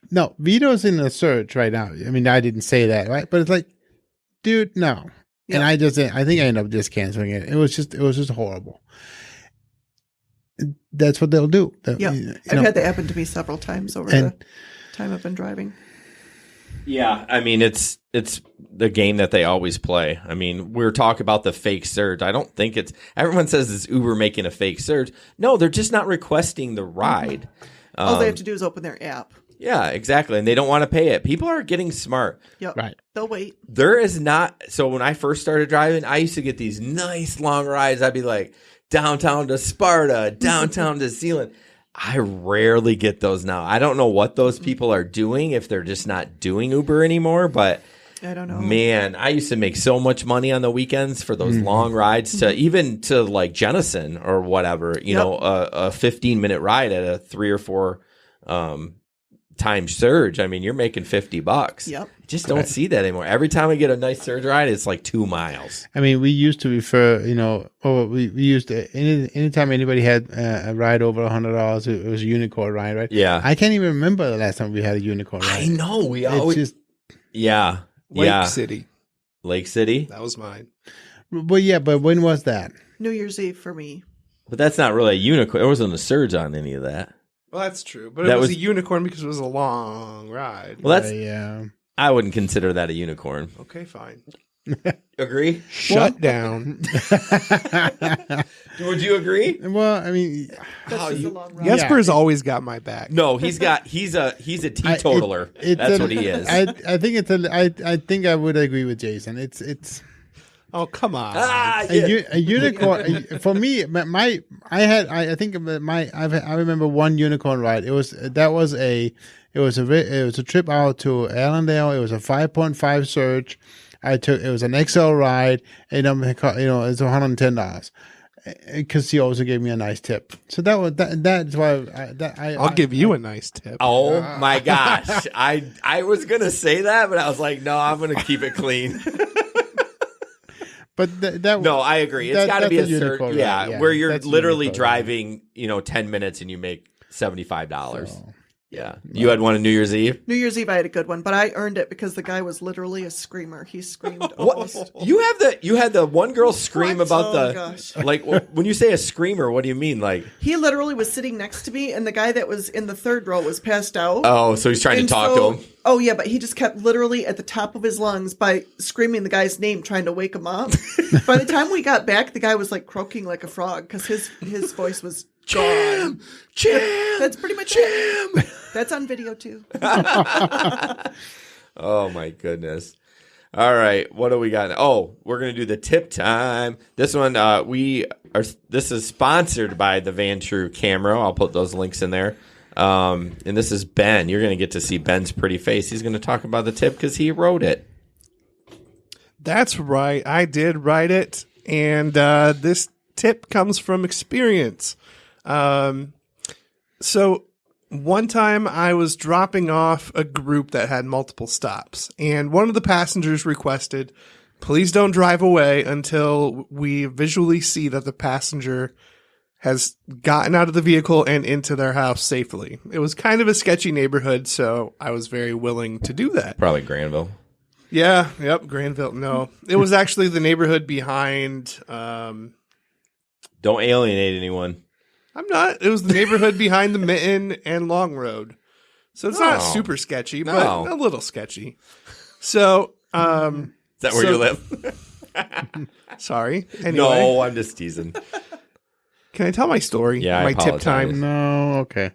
No, Vito's in the search right now. I mean, I didn't say that, right? But it's like, dude, no. Yep. And I think I ended up just canceling it. It was just horrible. That's what they'll do. Yeah, I've had that happen to me several times over the time I've been driving. Yeah, I mean it's the game that they always play. I mean, we're talking about the fake surge. I don't think everyone says it's Uber making a fake surge. No, they're just not requesting the ride. All they have to do is open their app. Yeah, exactly. And they don't want to pay it. People are getting smart. Yep. Right. They'll wait. There is not. So when I first started driving, I used to get these nice long rides. I'd be like downtown to Sparta, downtown to Sealand. I rarely get those now. I don't know what those people are doing, if they're just not doing Uber anymore, but I don't know. Man, I used to make so much money on the weekends for those long rides to even to like Jenison or whatever, you know, a 15-minute ride at a 3 or 4 times surge. I mean, you're making $50. Yep. I just don't see that anymore. Every time I get a nice surge ride, it's like 2 miles. I mean, we used to refer, you know, we used to, anytime anybody had a ride over $100, it was a unicorn ride, right? Yeah. I can't even remember the last time we had a unicorn ride. I know. We always just, Lake City. Lake City? That was mine. But when was that? New Year's Eve for me. But that's not really a unicorn. There wasn't a surge on any of that. Well, that's true. But it was a unicorn because it was a long ride. Well, that's I wouldn't consider that a unicorn. Okay, fine. Agree? Shut down. Would you agree? Well, I mean, Jesper's always got my back. No, he's a teetotaler. That's what he is. I think I think I would agree with Jason. It's. Oh, come on! A unicorn for me. I remember one unicorn ride. It was a trip out to Allendale. It was a 5.5 surge. It was an XL ride, and it's $110 because he also gave me a nice tip. So that's why I'll give you a nice tip. Oh my gosh, I was gonna say that, but I was like, no, I'm gonna keep it clean. But no, I agree. It's got to be a surge, yeah, where you're literally driving, 10 minutes and you make $75. So, yeah, you had one on New Year's Eve. New Year's Eve, I had a good one, but I earned it because the guy was literally a screamer. He screamed almost. You had the one girl scream about gosh. Like when you say a screamer, what do you mean? Like he literally was sitting next to me, and the guy that was in the third row was passed out. Oh, so he's trying to talk to him. Oh yeah, but he just kept literally at the top of his lungs by screaming the guy's name, trying to wake him up. By the time we got back, the guy was like croaking like a frog because his voice was gone. Jim, that's pretty much Jim. it. That's on video too. Oh my goodness. All right, what do we got? Oh, we're gonna do the tip time. This one, this is sponsored by the Van True camera. I'll put those links in there. And this is Ben. You're gonna get to see Ben's pretty face. He's gonna talk about the tip because he wrote it. That's right. I did write it, and this tip comes from experience. So one time I was dropping off a group that had multiple stops, and one of the passengers requested, please don't drive away until we visually see that the passenger has gotten out of the vehicle and into their house safely. It was kind of a sketchy neighborhood, so I was very willing to do that. Probably Granville. Yeah, yep, Granville. No, it was actually the neighborhood behind. Don't alienate anyone. I'm not. It was the neighborhood behind the Mitten and Long Road. So it's not super sketchy, but a little sketchy. So, is that where you live? Sorry. Anyway. No, I'm just teasing. Can I tell my story? Yeah, my tip time. No, okay.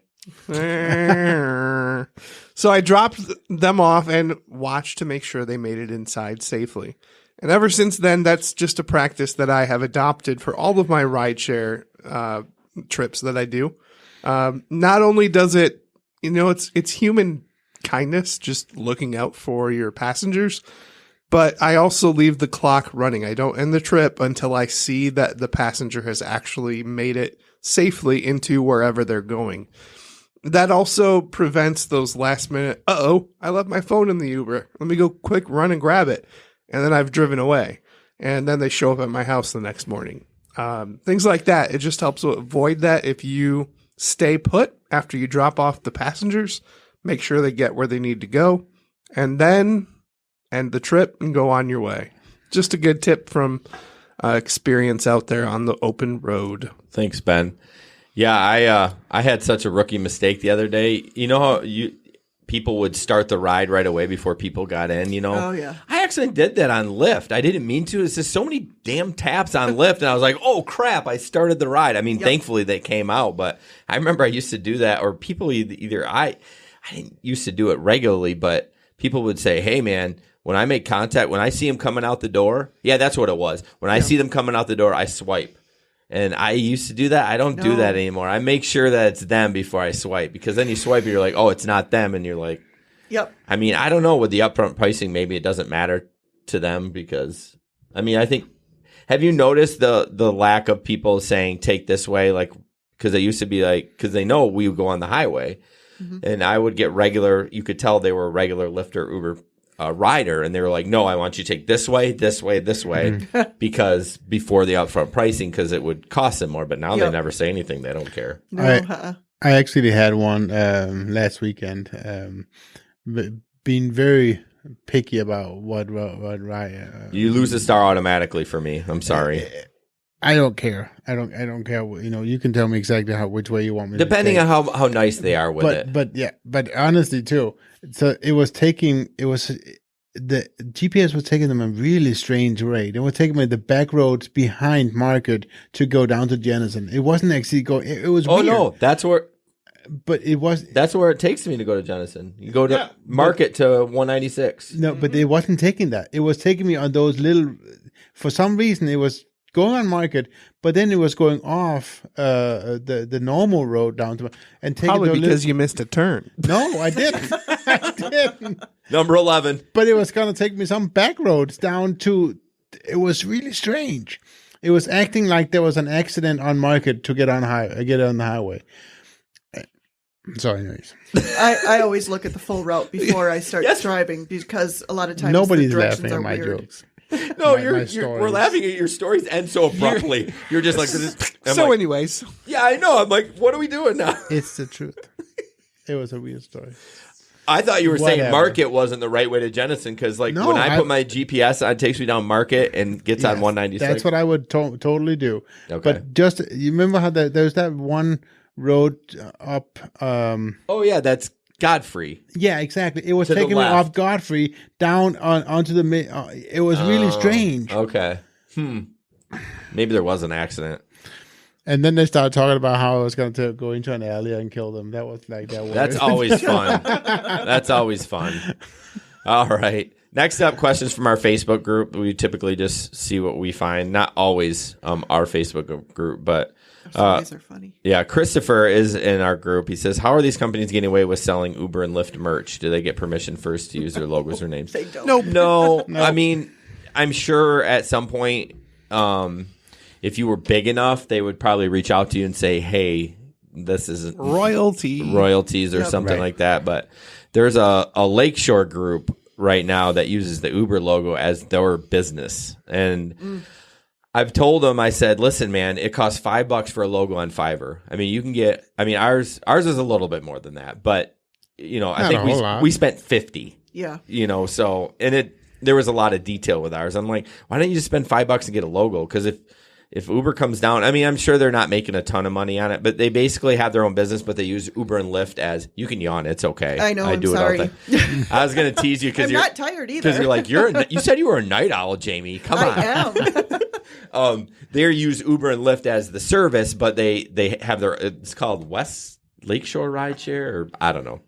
So I dropped them off and watched to make sure they made it inside safely. And ever since then, that's just a practice that I have adopted for all of my rideshare trips that I do. Not only does it, it's human kindness, just looking out for your passengers, but I also leave the clock running. I don't end the trip until I see that the passenger has actually made it safely into wherever they're going. That also prevents those last minute, I left my phone in the Uber. Let me go quick run and grab it. And then I've driven away. And then they show up at my house the next morning. Things like that. It just helps to avoid that. If you stay put after you drop off the passengers, make sure they get where they need to go, and then end the trip and go on your way. Just a good tip from experience out there on the open road. Thanks, Ben. Yeah, I had such a rookie mistake the other day. You know how people would start the ride right away before people got in, you know. Oh, yeah. I actually did that on Lyft. I didn't mean to. It's just so many damn taps on Lyft, and I was like, oh, crap, I started the ride. I mean, thankfully they came out, but I remember I used to do that, or people I didn't used to do it regularly, but people would say, hey, man, when I make contact, when I see them coming out the door, that's what it was. When I see them coming out the door, I swipe. And I used to do that. I don't do that anymore. I make sure that it's them before I swipe, because then you swipe and you're like, oh, it's not them. And you're like, yep. I mean, I don't know with the upfront pricing, maybe it doesn't matter to them because, I mean, I think, have you noticed the lack of people saying take this way? Like, because it used to be like, because they know we would go on the highway and I would get regular, you could tell they were a regular Lyft or Uber rider, and they were like, no, I want you to take this way, this way, this way, because before the upfront pricing, because it would cost them more. But now they never say anything. They don't care. No, I actually had one last weekend, being very picky about what ride. You lose a star automatically for me. I'm sorry. I don't care. I don't care. You know, you can tell me exactly which way you want me. Depending to on how nice they are with it. But honestly too. So the GPS was taking them a really strange way. They were taking me the back roads behind Market to go down to Jenison. It wasn't actually going. It was. Oh weird. no, that's where. But it was. That's where it takes me to go to Jenison. You go to Market to 196. No, but it wasn't taking that. It was taking me on those little. For some reason, it was going on Market, but then it was going off the normal road down to and taking probably because you missed a turn. No, I didn't. I didn't. Number 11. But it was going to take me some back roads down to. It was really strange. It was acting like there was an accident on Market to get on the highway. So, anyways, I always look at the full route before I start driving, because a lot of times nobody's the directions laughing at my weird. jokes. No, we're laughing at your stories end so abruptly. You're just like, anyways. Yeah, I know. I'm like, what are we doing now? It's the truth. It was a weird story. I thought you were saying Market wasn't the right way to Jenison, because when I put my GPS on, it takes me down Market and gets on 196. That's what I would totally do. Okay. But just, you remember how there's that one road up. Oh, yeah, that's Godfrey. Yeah, exactly. It was taking me off Godfrey down onto the mid. It was really strange. Okay. Maybe there was an accident. And then they started talking about how I was going to go into an alley and kill them. That was like that. That's always fun. That's always fun. All right. Next up, questions from our Facebook group. We typically just see what we find. Not always our Facebook group, but these are funny. Yeah, Christopher is in our group. He says, how are these companies getting away with selling Uber and Lyft merch? Do they get permission first to use their logos or names? They don't. Nope. No. I mean, I'm sure at some point, if you were big enough, they would probably reach out to you and say, hey, this isn't royalties or something like that. But there's a Lakeshore group right now that uses the Uber logo as their business. And I've told them, I said, listen, man, it costs $5 for a logo on Fiverr. I mean, you can get, ours is a little bit more than that, but I think we spent 50. Yeah. So, and there was a lot of detail with ours. I'm like, why don't you just spend $5 and get a logo? Because if Uber comes down, I'm sure they're not making a ton of money on it, but they basically have their own business, but they use Uber and Lyft as, you can yawn, it's okay. I know, I do sorry. it all the time. I was going to tease you because I'm not tired either. Because you're like, you said you were a night owl, Jamey. Come on. I am. They use Uber and Lyft as the service, but they have it's called West Lakeshore Rideshare, or I don't know.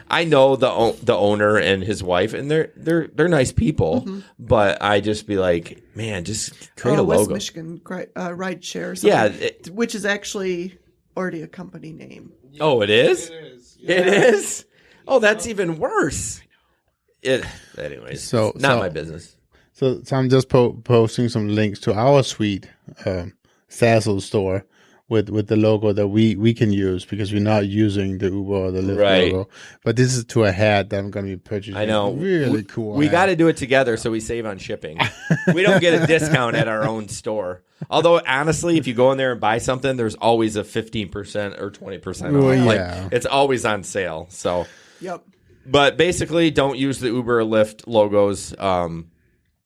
I know the owner and his wife, and they're nice people, but I just be like, man, just create a logo. West Michigan Rideshare, or something, which is actually already a company name. Oh, it is? It is. Yeah. It is? Oh, that's even worse. Anyways, not my business. So I'm just posting some links to our sweet Sazzle store with the logo that we can use, because we're not using the Uber or the Lyft logo. But this is to a hat that I'm going to be purchasing. I know. Really cool. We got to do it together so we save on shipping. We don't get a discount at our own store. Although, honestly, if you go in there and buy something, there's always a 15% or 20% off. Well, yeah. It's always on sale. So, yep. But basically, don't use the Uber or Lyft logos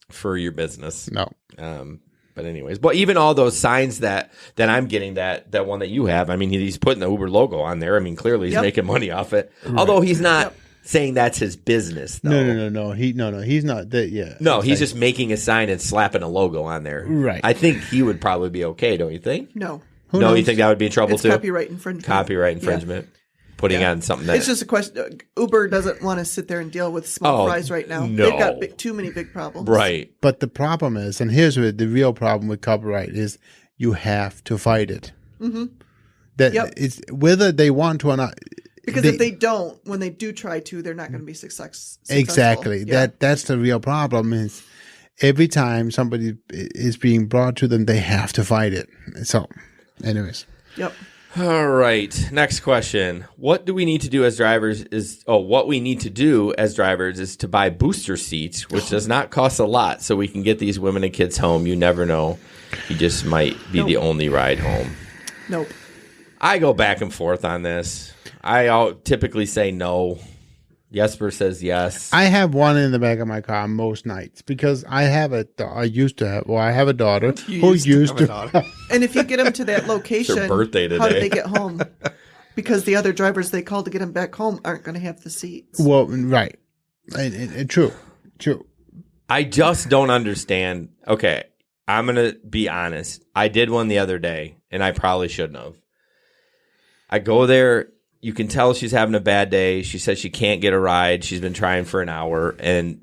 for your business. No. But anyways, but even all those signs that I'm getting, that one that you have, he's putting the Uber logo on there. Clearly he's making money off it. Right. Although he's not saying that's his business, though. No. He's not that. Yeah. No, he's just making a sign and slapping a logo on there. Right. I think he would probably be okay, don't you think? No. Who no, knows? you think that would be in trouble It's too? copyright infringement. Yeah. Putting on something that... It's just a question. Uber doesn't want to sit there and deal with small fries right now. No. They've got too many big problems. Right. But the problem is, and here's where the real problem with copyright is, you have to fight it. Mm-hmm. That it's whether they want to or not. Because if they don't, when they do try to, they're not going to be successful. Exactly. Yeah. That's the real problem. Is every time somebody is being brought to them, they have to fight it. So, anyways. Yep. All right. Next question. What do we need to do as drivers what we need to do as drivers is to buy booster seats, which does not cost a lot, so we can get these women and kids home. You never know. You just might be the only ride home. Nope. I go back and forth on this. I typically say no. Jesper says yes. I have one in the back of my car most nights because I have a daughter who used to. And if you get them to that location, it's her birthday today. How did they get home? Because the other drivers they called to get them back home aren't going to have the seats. Well, right. And true. I just don't understand. Okay, I'm going to be honest. I did one the other day, and I probably shouldn't have. I go there. You can tell she's having a bad day. She says she can't get a ride. She's been trying for an hour, and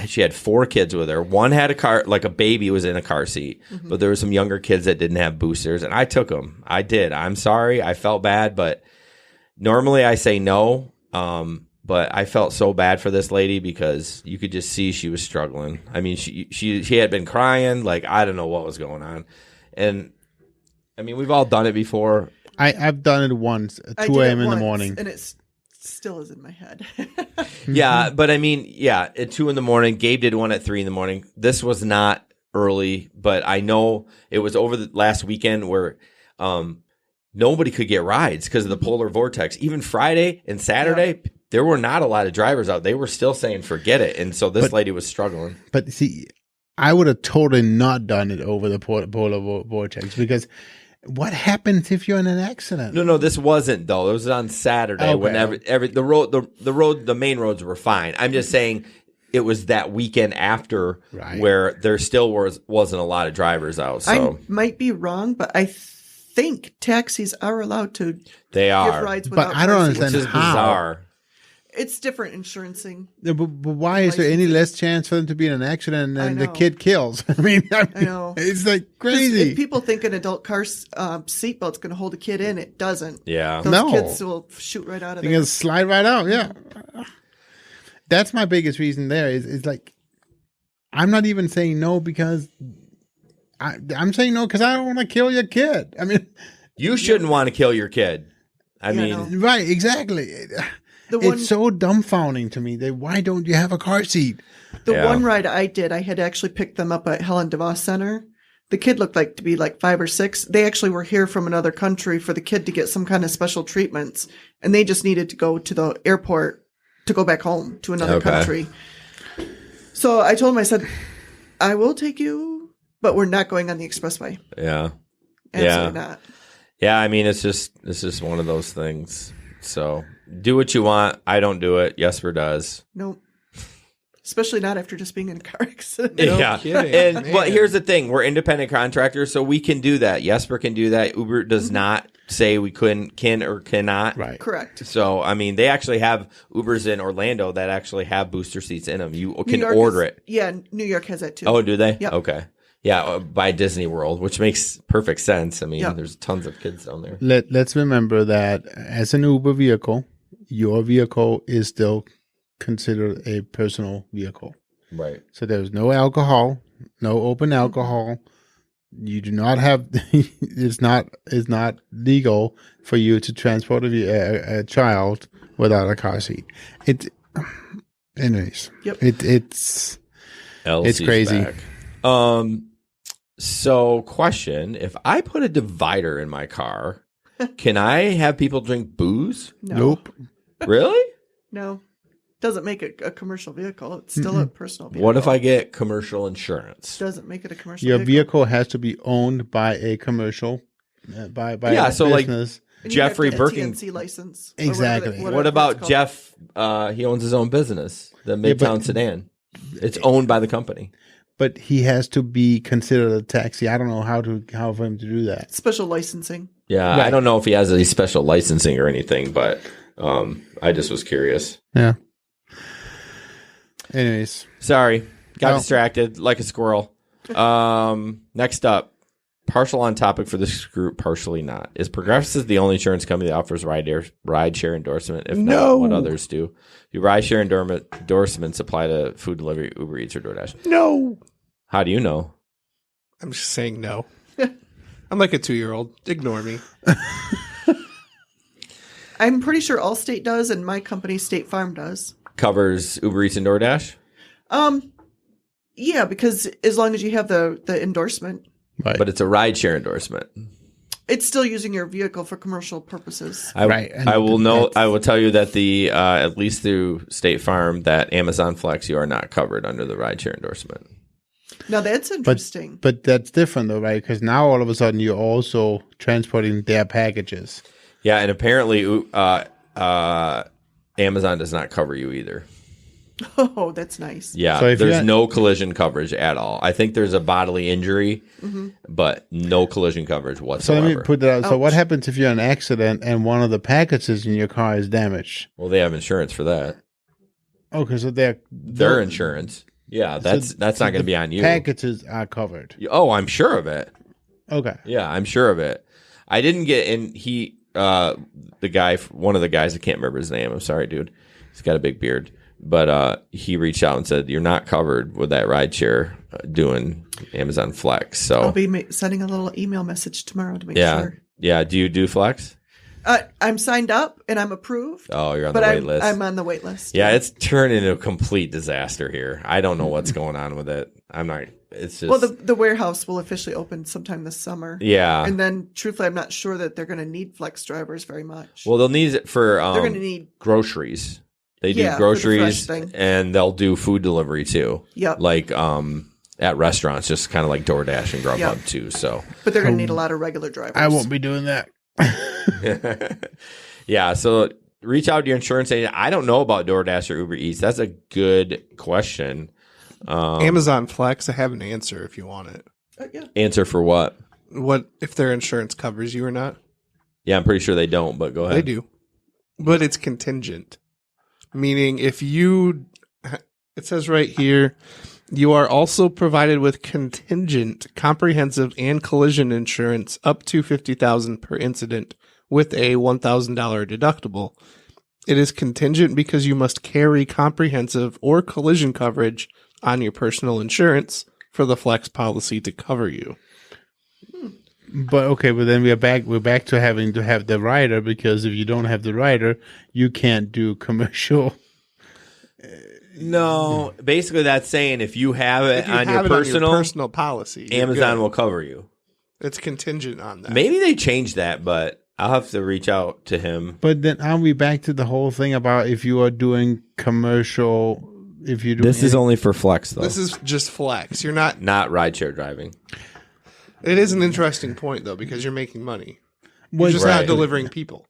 she had 4 kids with her. One had a car, like a baby was in a car seat, but there were some younger kids that didn't have boosters, and I took them. I did. I'm sorry. I felt bad, but normally I say no. But I felt so bad for this lady because you could just see she was struggling. I mean, she had been crying, like I don't know what was going on, and I mean we've all done it before. I've done it once at 2 a.m. in the morning. And it still is in my head. Yeah, but I mean, at 2 in the morning. Gabe did one at 3 in the morning. This was not early, but I know it was over the last weekend where nobody could get rides because of the polar vortex. Even Friday and Saturday, there were not a lot of drivers out. They were still saying, forget it. And so this lady was struggling. But see, I would have totally not done it over the polar vortex because... What happens if you're in an accident? No, this wasn't though. It was on Saturday. Okay. When the main roads were fine. I'm just saying it was that weekend after where there still wasn't a lot of drivers out. So I might be wrong, but I think taxis are allowed to give rides without but I don't understand which is how. Bizarre. It's different insurancing. Yeah, but why is there any less chance for them to be in an accident and the kid kills? I mean, I know. It's like crazy. If people think an adult car seatbelt's going to hold a kid in, it doesn't. Yeah. Those kids will shoot right out of there. They can slide right out, yeah. That's my biggest reason there is like, I'm not even saying no because I'm saying no because I don't want to kill your kid. I mean. You shouldn't want to kill your kid. I mean. Right, exactly. It's so dumbfounding to me that why don't you have a car seat? The one ride I did, I had actually picked them up at Helen DeVos Center. The kid looked like to be like 5 or 6. They actually were here from another country for the kid to get some kind of special treatments. And they just needed to go to the airport to go back home to another country. So I told him, I said, I will take you, but we're not going on the expressway. Yeah. Absolutely not. Yeah, I mean, it's just one of those things. So do what you want. I don't do it. Jesper does. Nope. Especially not after just being in a car accident. No kidding. But here's the thing. We're independent contractors, so we can do that. Jesper can do that. Uber does not say we can or cannot. Right. Correct. So, I mean, they actually have Ubers in Orlando that actually have booster seats in them. You can order it. Yeah, New York has that too. Oh, do they? Yep. Okay. Yeah, by Disney World, which makes perfect sense. I mean, there's tons of kids down there. Let's remember that as an Uber vehicle, your vehicle is still considered a personal vehicle. Right. So there's no alcohol, no open alcohol. You do not have, it's not legal for you to transport a child without a car seat. Anyways. Yep. It's crazy. Back. So question, if I put a divider in my car, can I have people drink booze? No. Nope. Really? No. Doesn't make it a commercial vehicle. It's still a personal vehicle. What if I get commercial insurance? Doesn't make it a commercial Your vehicle. vehicle has to be owned by a commercial, by a so business. Jeffrey Birkin license. Exactly. What about Jeff? He owns his own business, the Midtown Sedan. It's owned by the company. But he has to be considered a taxi. I don't know how for him to do that. Special licensing. Yeah, right. I don't know if he has any special licensing or anything, but I just was curious. Yeah. Anyways. Sorry. Got distracted like a squirrel. Next up, partial on topic for this group, partially not. Is Progressive the only insurance company that offers ride-share endorsement? If not, what others do? Do ride-share endorsements apply to food delivery, Uber Eats, or DoorDash? No. How do you know? I'm just saying no. I'm like a 2-year-old. Ignore me. I'm pretty sure Allstate does, and my company, State Farm, does. Covers Uber Eats and DoorDash? Yeah, because as long as you have the endorsement. Right. But it's a ride-share endorsement. It's still using your vehicle for commercial purposes. I will tell you that at least through State Farm, that Amazon Flex, you are not covered under the ride-share endorsement. Now that's interesting. But that's different though, right? Because now all of a sudden you're also transporting their packages. Yeah, and apparently Amazon does not cover you either. Oh, that's nice. Yeah, so there's no collision coverage at all. I think there's a bodily injury, but no collision coverage whatsoever. So let me put that out. So what happens if you're in an accident and one of the packages in your car is damaged? Well, they have insurance for that. Okay, so their insurance. Yeah, that's not going to be on you. Packages are covered. Oh, I'm sure of it. Okay. Yeah, I'm sure of it. I didn't get in. One of the guys, I can't remember his name. I'm sorry, dude. He's got a big beard. But he reached out and said, you're not covered with that rideshare doing Amazon Flex. So I'll be sending a little email message tomorrow to make sure. Yeah. Do you do Flex? I'm signed up and I'm approved. Oh, you're on the wait list. I'm on the wait list. Yeah, it's turned into a complete disaster here. I don't know what's going on with it. It's just. Well, the warehouse will officially open sometime this summer. Yeah. And then, truthfully, I'm not sure that they're going to need Flex drivers very much. Well, they'll need it for they're going to need groceries. They do groceries and they'll do food delivery too. Yep. Like at restaurants, just kind of like DoorDash and Grubhub too. So, but they're going to need a lot of regular drivers. I won't be doing that. Yeah. So reach out to your insurance agent. I don't know about DoorDash or Uber Eats. That's a good question. Amazon Flex, I have an answer if you want it. Yeah. Answer for what? What if their insurance covers you or not? Yeah, I'm pretty sure they don't, but go ahead. They do. But it's contingent. Meaning it says right here, you are also provided with contingent, comprehensive, and collision insurance up to $50,000 per incident with a $1,000 deductible. It is contingent because you must carry comprehensive or collision coverage on your personal insurance for the Flex policy to cover you. But then we're back to having to have the rider, because if you don't have the rider, you can't do commercial. No, basically that's saying if you have it on your personal policy, Amazon will cover you. It's contingent on that. Maybe they changed that, but I'll have to reach out to him. But then aren't we back to the whole thing about if you are doing commercial? If you do this is only for Flex though. This is just Flex. You're not rideshare driving. It is an interesting point, though, because you're making money. You're just not delivering people.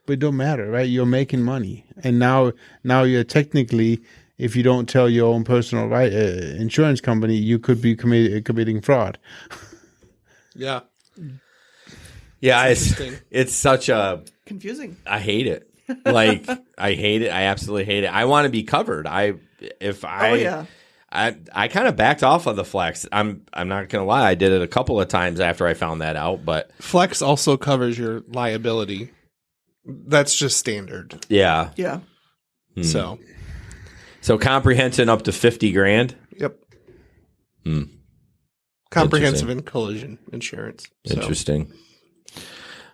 But it don't matter, right? You're making money. And now you're technically, if you don't tell your own personal insurance company, you could be committing fraud. Yeah. Yeah, it's such a... confusing. I hate it. I hate it. I absolutely hate it. I want to be covered. I kind of backed off of the Flex. I'm not going to lie. I did it a couple of times after I found that out. But Flex also covers your liability. That's just standard. Yeah. Yeah. So comprehensive up to $50,000. Yep. Comprehensive and collision insurance. Interesting.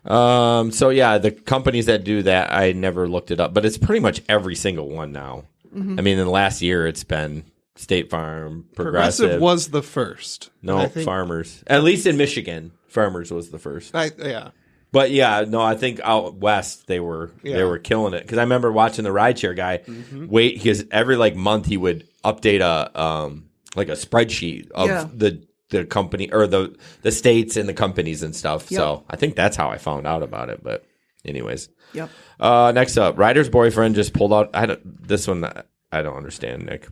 So yeah, the companies that do that, I never looked it up, but it's pretty much every single one now. I mean, in the last year, it's been State Farm, Progressive was the first. No, Farmers. At least in Michigan, Farmers was the first. Yeah. But yeah, no, I think out west they were killing it, because I remember watching the rideshare guy because every month he would update a spreadsheet of the company or the states and the companies and stuff. Yep. So I think that's how I found out about it. But Anyways. Yep. Next up, Ryder's boyfriend just pulled out. I don't understand, Nick.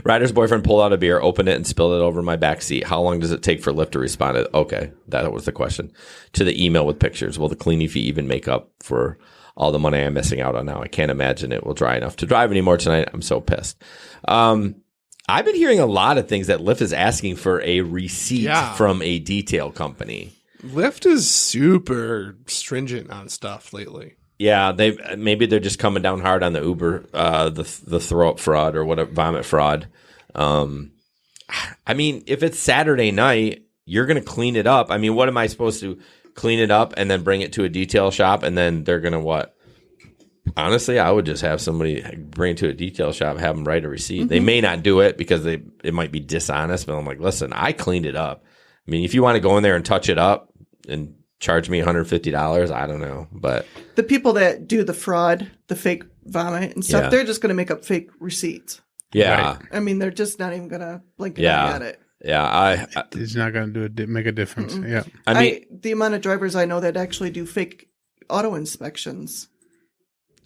Ryder's boyfriend pulled out a beer, opened it, and spilled it over my back seat. How long does it take for Lyft to respond? Okay, that was the question. To the email with pictures. Will the cleaning fee even make up for all the money I'm missing out on now? I can't imagine it will dry enough to drive anymore tonight. I'm so pissed. I've been hearing a lot of things that Lyft is asking for a receipt from a detail company. Lyft is super stringent on stuff lately. Yeah, maybe they're just coming down hard on the Uber, the throw up fraud or whatever, vomit fraud. I mean, if it's Saturday night, you're going to clean it up. I mean, what am I supposed to clean it up and then bring it to a detail shop and then they're going to what? Honestly, I would just have somebody bring it to a detail shop, have them write a receipt. Mm-hmm. They may not do it because it might be dishonest, but I'm like, listen, I cleaned it up. I mean, if you want to go in there and touch it up and charge me $150, I don't know. But the people that do the fraud, the fake vomit and stuff, they're just going to make up fake receipts. Yeah. Right? I mean, they're just not even going to blink an eye at it. Yeah, it's not going to make a difference. Mm-mm. Yeah, I mean, the amount of drivers I know that actually do fake auto inspections.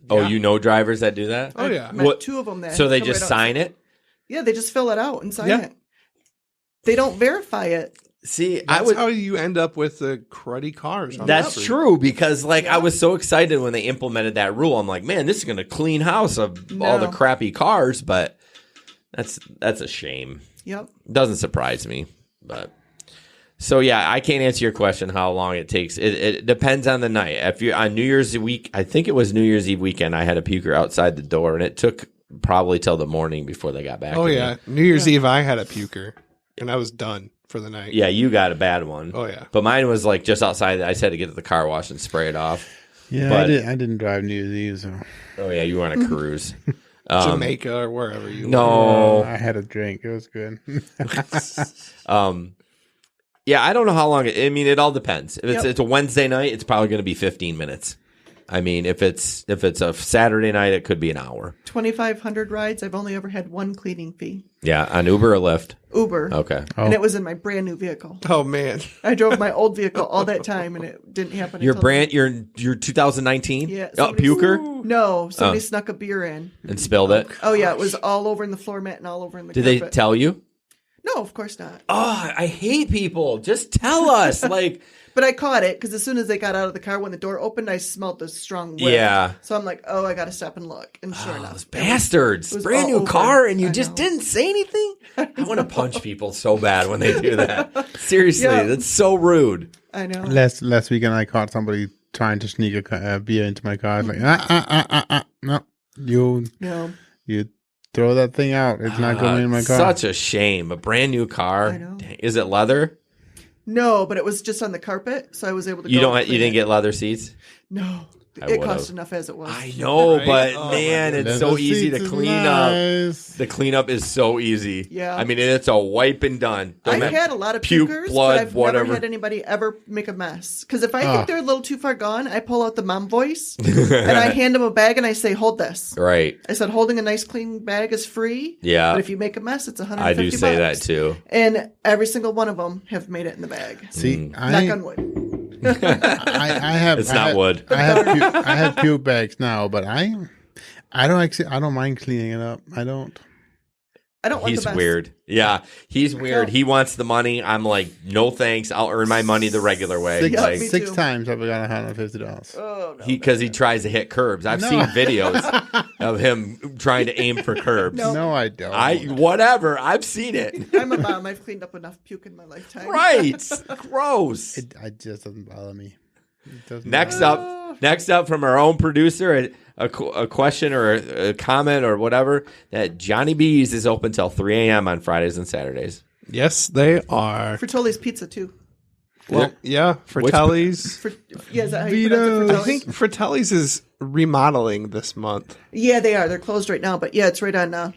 Oh, you know drivers that do that? Oh yeah, I met 2 of them. That so they just sign it? Yeah, they just fill it out and sign it. They don't verify it. See, that's how you end up with the cruddy cars. That's true because, I was so excited when they implemented that rule. I'm like, man, this is going to clean house of all the crappy cars, but that's a shame. Yep. Doesn't surprise me, but so yeah, I can't answer your question how long it takes. It depends on the night. If you're on New Year's week, I think it was New Year's Eve weekend, I had a puker outside the door, and it took probably till the morning before they got back. Oh yeah, New Year's Eve I had a puker, and I was done for the night. Yeah, you got a bad one. Oh yeah, but mine was just outside. I just had to get to the car wash and spray it off. Yeah, but, I didn't drive New Year's Eve. So. Oh yeah, you were on a cruise. Jamaica or wherever you were. No. I had a drink. It was good. Yeah, I don't know how long. It all depends. If it's a Wednesday night, it's probably going to be 15 minutes. I mean, if it's a Saturday night, it could be an hour. 2,500 rides. I've only ever had one cleaning fee. Yeah, on Uber or Lyft? Uber. Okay. And it was in my brand new vehicle. Oh man, I drove my old vehicle all that time, and it didn't happen. Your 2019? Yeah. Puker? No, somebody snuck a beer in and spilled it. Oh yeah, it was all over in the floor mat and all over in the. Did carpet. they tell you? No, of course not. Oh, I hate people. Just tell us, But I caught it because as soon as they got out of the car, when the door opened, I smelled the strong whiff. Yeah. So I'm like, oh, I got to stop and look. And sure enough. Those bastards. Brand new car and you just didn't say anything? I want to punch people so bad when they do that. Seriously, that's so rude. I know. Last weekend, I caught somebody trying to sneak a beer into my car. Like, no. You throw that thing out. It's not going in my car. Such a shame. A brand new car. I know. Is it leather? No, but it was just on the carpet, so I was able to. You didn't get leather seats? No, it cost enough as it was. I know, right? but man, it's so easy to clean up. The cleanup is so easy. Yeah, I mean, it's a wipe and done. I've had a lot of pukers, blood, but I've never had anybody ever make a mess. Because if I think they're a little too far gone, I pull out the mom voice and I hand them a bag and I say, "Hold this." Right. I said, "Holding a nice clean bag is free." Yeah. But if you make a mess, it's $150. I do say that too. And every single one of them have made it in the bag. See, knock on wood. I have. It's not wood. I have puke bags now, but I don't mind cleaning it up. I don't. Want He's the best. weird. Yeah, he's weird. He wants the money. I'm like, no thanks. I'll earn my money the regular way. Six times I've got $150. Oh, no, because he tries to hit curbs. I've seen videos of him trying to aim for curbs. No, I don't. Whatever. I've seen it. I'm a mom. I've cleaned up enough puke in my lifetime. Right. Gross. It just doesn't bother me. Next up from our own producer, a question or a comment or whatever, that Johnny B's is open till 3 a.m. on Fridays and Saturdays. Yes, they are. Fratelli's Pizza, too. Well, yeah, Fratelli's. Is that how you pronounce it? I think Fratelli's is remodeling this month. Yeah, they are. They're closed right now, but yeah, it's right on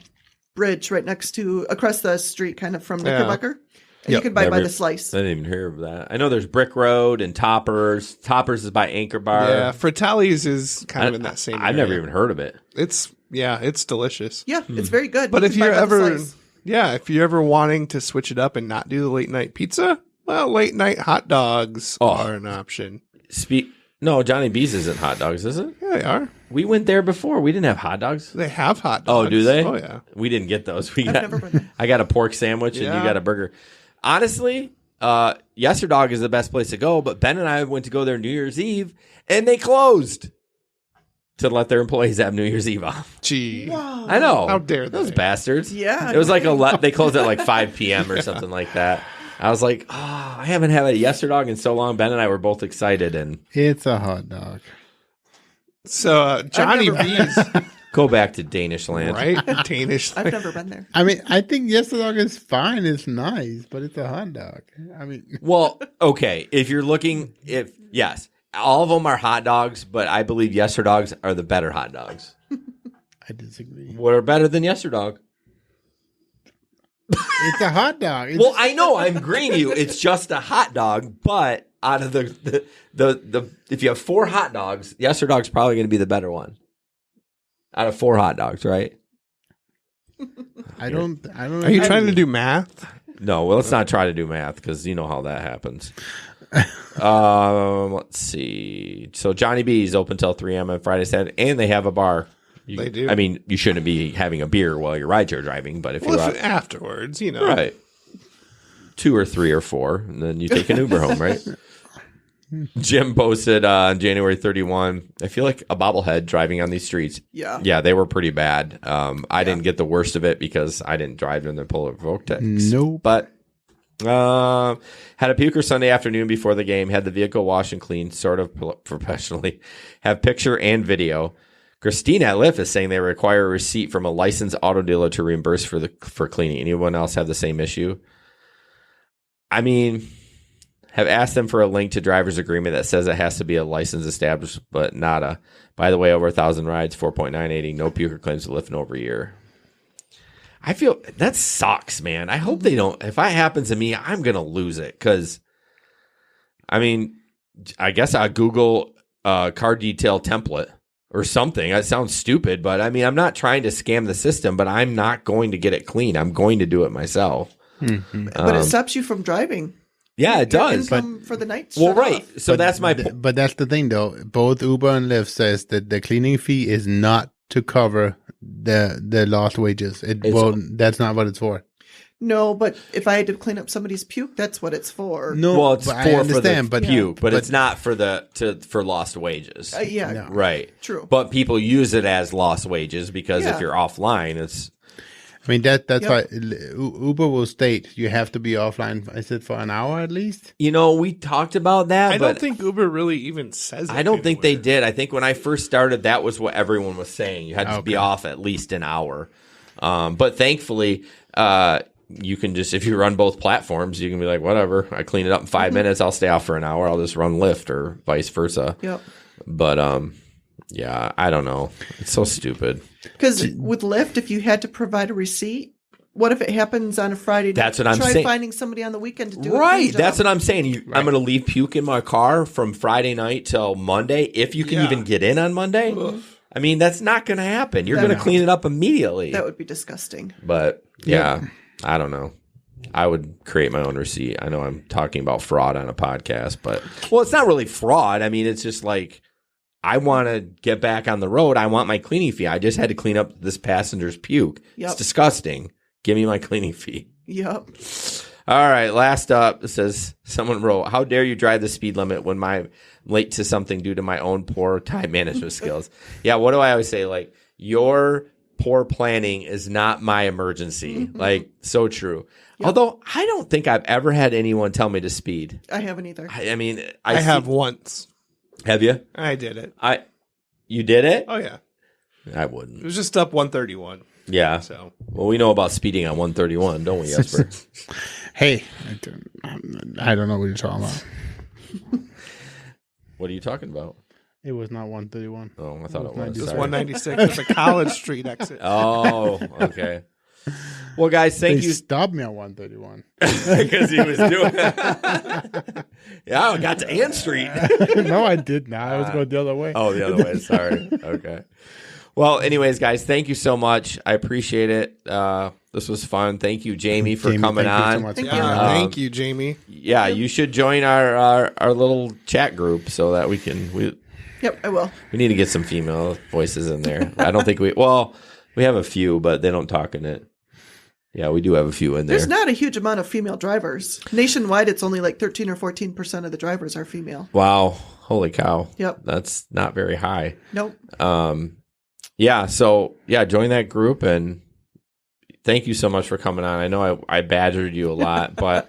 bridge, right next to, across the street, kind of from Knickerbocker. And you can buy by the slice. I didn't even hear of that. I know there's Brick Road and Toppers. Toppers is by Anchor Bar. Yeah, Fratelli's is kind of in that same area. I've never even heard of it. It's delicious. Yeah, it's very good. But if you're ever wanting to switch it up and not do the late night pizza, well, late night hot dogs are an option. No, Johnny B's isn't hot dogs, is it? Yeah, they are. We went there before. We didn't have hot dogs. They have hot dogs. Oh, do they? Oh, yeah. We didn't get those. Never been there. I got a pork sandwich and you got a burger. Honestly, Yesterdog is the best place to go, but Ben and I went to go there New Year's Eve, and they closed to let their employees have New Year's Eve off. Gee. Wow. I know. How dare they? Those bastards. Yeah. It was like they closed at like 5 p.m. or something like that. I was like, I haven't had a Yesterdog in so long. Ben and I were both excited. And It's a hot dog. So, Johnny B's. Go back to Danish land. Right? Danish land. I've never been there. I mean, I think Yesterdog is fine. It's nice, but it's a hot dog. I mean, Well, okay. If you're looking, yes, all of them are hot dogs, but I believe Yesterdogs are the better hot dogs. I disagree. What are better than Yesterdog? It's a hot dog. Well, I know I'm agreeing with you. It's just a hot dog, but out of the if you have 4 hot dogs, Yesterdog's probably going to be the better one. Out of 4 hot dogs, right? I don't. Are you trying to do math? No, well, let's not try to do math because you know how that happens. Let's see. So Johnny B's open till 3 a.m. on Friday, Saturday, and they have a bar. They do. I mean, you shouldn't be having a beer while you're rideshare driving, but if you're out, afterwards, you know, right, 2 or 3 or 4, and then you take an Uber home, right? Jim posted on January 31. I feel like a bobblehead driving on these streets. Yeah, they were pretty bad. I didn't get the worst of it because I didn't drive in the polar vortex. Nope. But had a puker Sunday afternoon before the game. Had the vehicle washed and cleaned, sort of professionally. Have picture and video. Christina at Lyft is saying they require a receipt from a licensed auto dealer to reimburse for cleaning. Anyone else have the same issue? I mean, have asked them for a link to driver's agreement that says it has to be a licensed established, but not a. By the way, over 1,000 rides, 4.980, no puker claims to Lyft in over a year. I feel that sucks, man. I hope they don't. If that happens to me, I'm gonna lose it because, I mean, I guess I'll Google car detail template or something. That sounds stupid, but I mean, I'm not trying to scam the system, but I'm not going to get it clean. I'm going to do it myself. Mm-hmm. But it stops you from driving. Yeah, it does. Income for the night. Well, right. Off. So that's my point. But that's the thing, though. Both Uber and Lyft says that the cleaning fee is not to cover the lost wages. That's not what it's for. No, but if I had to clean up somebody's puke, that's what it's for. No, well, it's I understand, for the but puke, but it's not for for lost wages. Yeah, No. Right. True. But people use it as lost wages because if you're offline, it's. I mean that's why Uber will state you have to be offline. Is it for an hour at least? You know, we talked about that. I but don't think Uber really even says it. I don't think they did. I think when I first started, that was what everyone was saying. You had to be off at least an hour. But thankfully, you can just, if you run both platforms, you can be like, whatever, I clean it up in 5 minutes. I'll stay off for an hour. I'll just run Lyft or vice versa. Yep. But, yeah, I don't know. It's so stupid. Because with Lyft, if you had to provide a receipt, what if it happens on a Friday night? That's what I'm Try saying. finding somebody on the weekend to do it. Right. That's what I'm saying. I'm going to leave puke in my car from Friday night till Monday. If you can even get in on Monday. I mean, that's not going to happen. You're going to clean it up immediately. That would be disgusting. But, yeah, I don't know. I would create my own receipt. I know I'm talking about fraud on a podcast, but, well, it's not really fraud. I mean, it's just like, I want to get back on the road. I want my cleaning fee. I just had to clean up this passenger's puke. Yep. It's disgusting. Give me my cleaning fee. Yep. All right. Last up, it says, someone wrote, how dare you drive the speed limit when I'm late to something due to my own poor time management skills? Yeah. What do I always say? Like, your poor planning is not my emergency. Like, so true. Yep. Although I don't think I've ever had anyone tell me to speed. I haven't either. I mean, I have once. Have you? I did it. You did it? Oh, yeah. I wouldn't. It was just up 131. Yeah. So. Well, we know about speeding on 131, don't we, Jesper? Hey, I don't know what you're talking about. What are you talking about? It was not 131. Oh, I thought it was. It was 196 with a College Street exit. Oh, okay. Well, guys, thank you. Stopped me on 131 because he was doing that. Yeah, I got to Ann Street. No, I did not. I was going the other way. Oh, the other way. Sorry. Okay. Well, anyways, guys, thank you so much. I appreciate it. This was fun. Thank you, Jamey, for coming on. You so much. Thank you, Jamey. Yeah, you should join our little chat group so that we can. Yep, I will. We need to get some female voices in there. I don't think we have a few, but they don't talk in it. Yeah, we do have a few in there. There's not a huge amount of female drivers. Nationwide, it's only like 13 or 14% of the drivers are female. Wow. Holy cow. Yep. That's not very high. Nope. Yeah, so, join that group, and thank you so much for coming on. I know I badgered you a lot, but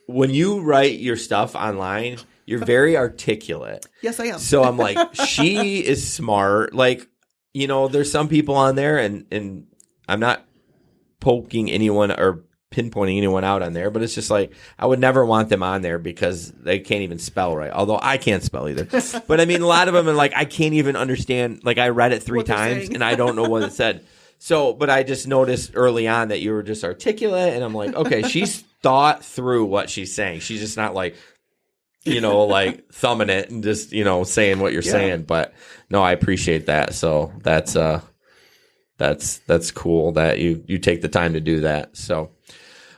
when you write your stuff online, you're very articulate. Yes, I am. So I'm like, she is smart. Like, there's some people on there, and I'm not poking anyone or pinpointing anyone out on there, but it's just like I would never want them on there because they can't even spell right, although I can't spell either. But I mean, a lot of them are like, I can't even understand, like I read it 3 times and I don't know what it said. So, but I just noticed early on that you were just articulate, and I'm like, okay, she's thought through what she's saying. She's just not like, like thumbing it and just, saying what you're saying. But no, I appreciate that. So that's cool that you take the time to do that. So,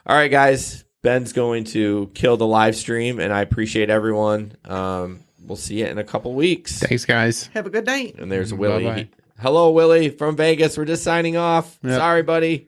all right, guys, Ben's going to kill the live stream, and I appreciate everyone. We'll see you in a couple weeks. Thanks, guys. Have a good night. And there's Willie. Bye-bye. Hello, Willie from Vegas. We're just signing off. Yep. Sorry, buddy.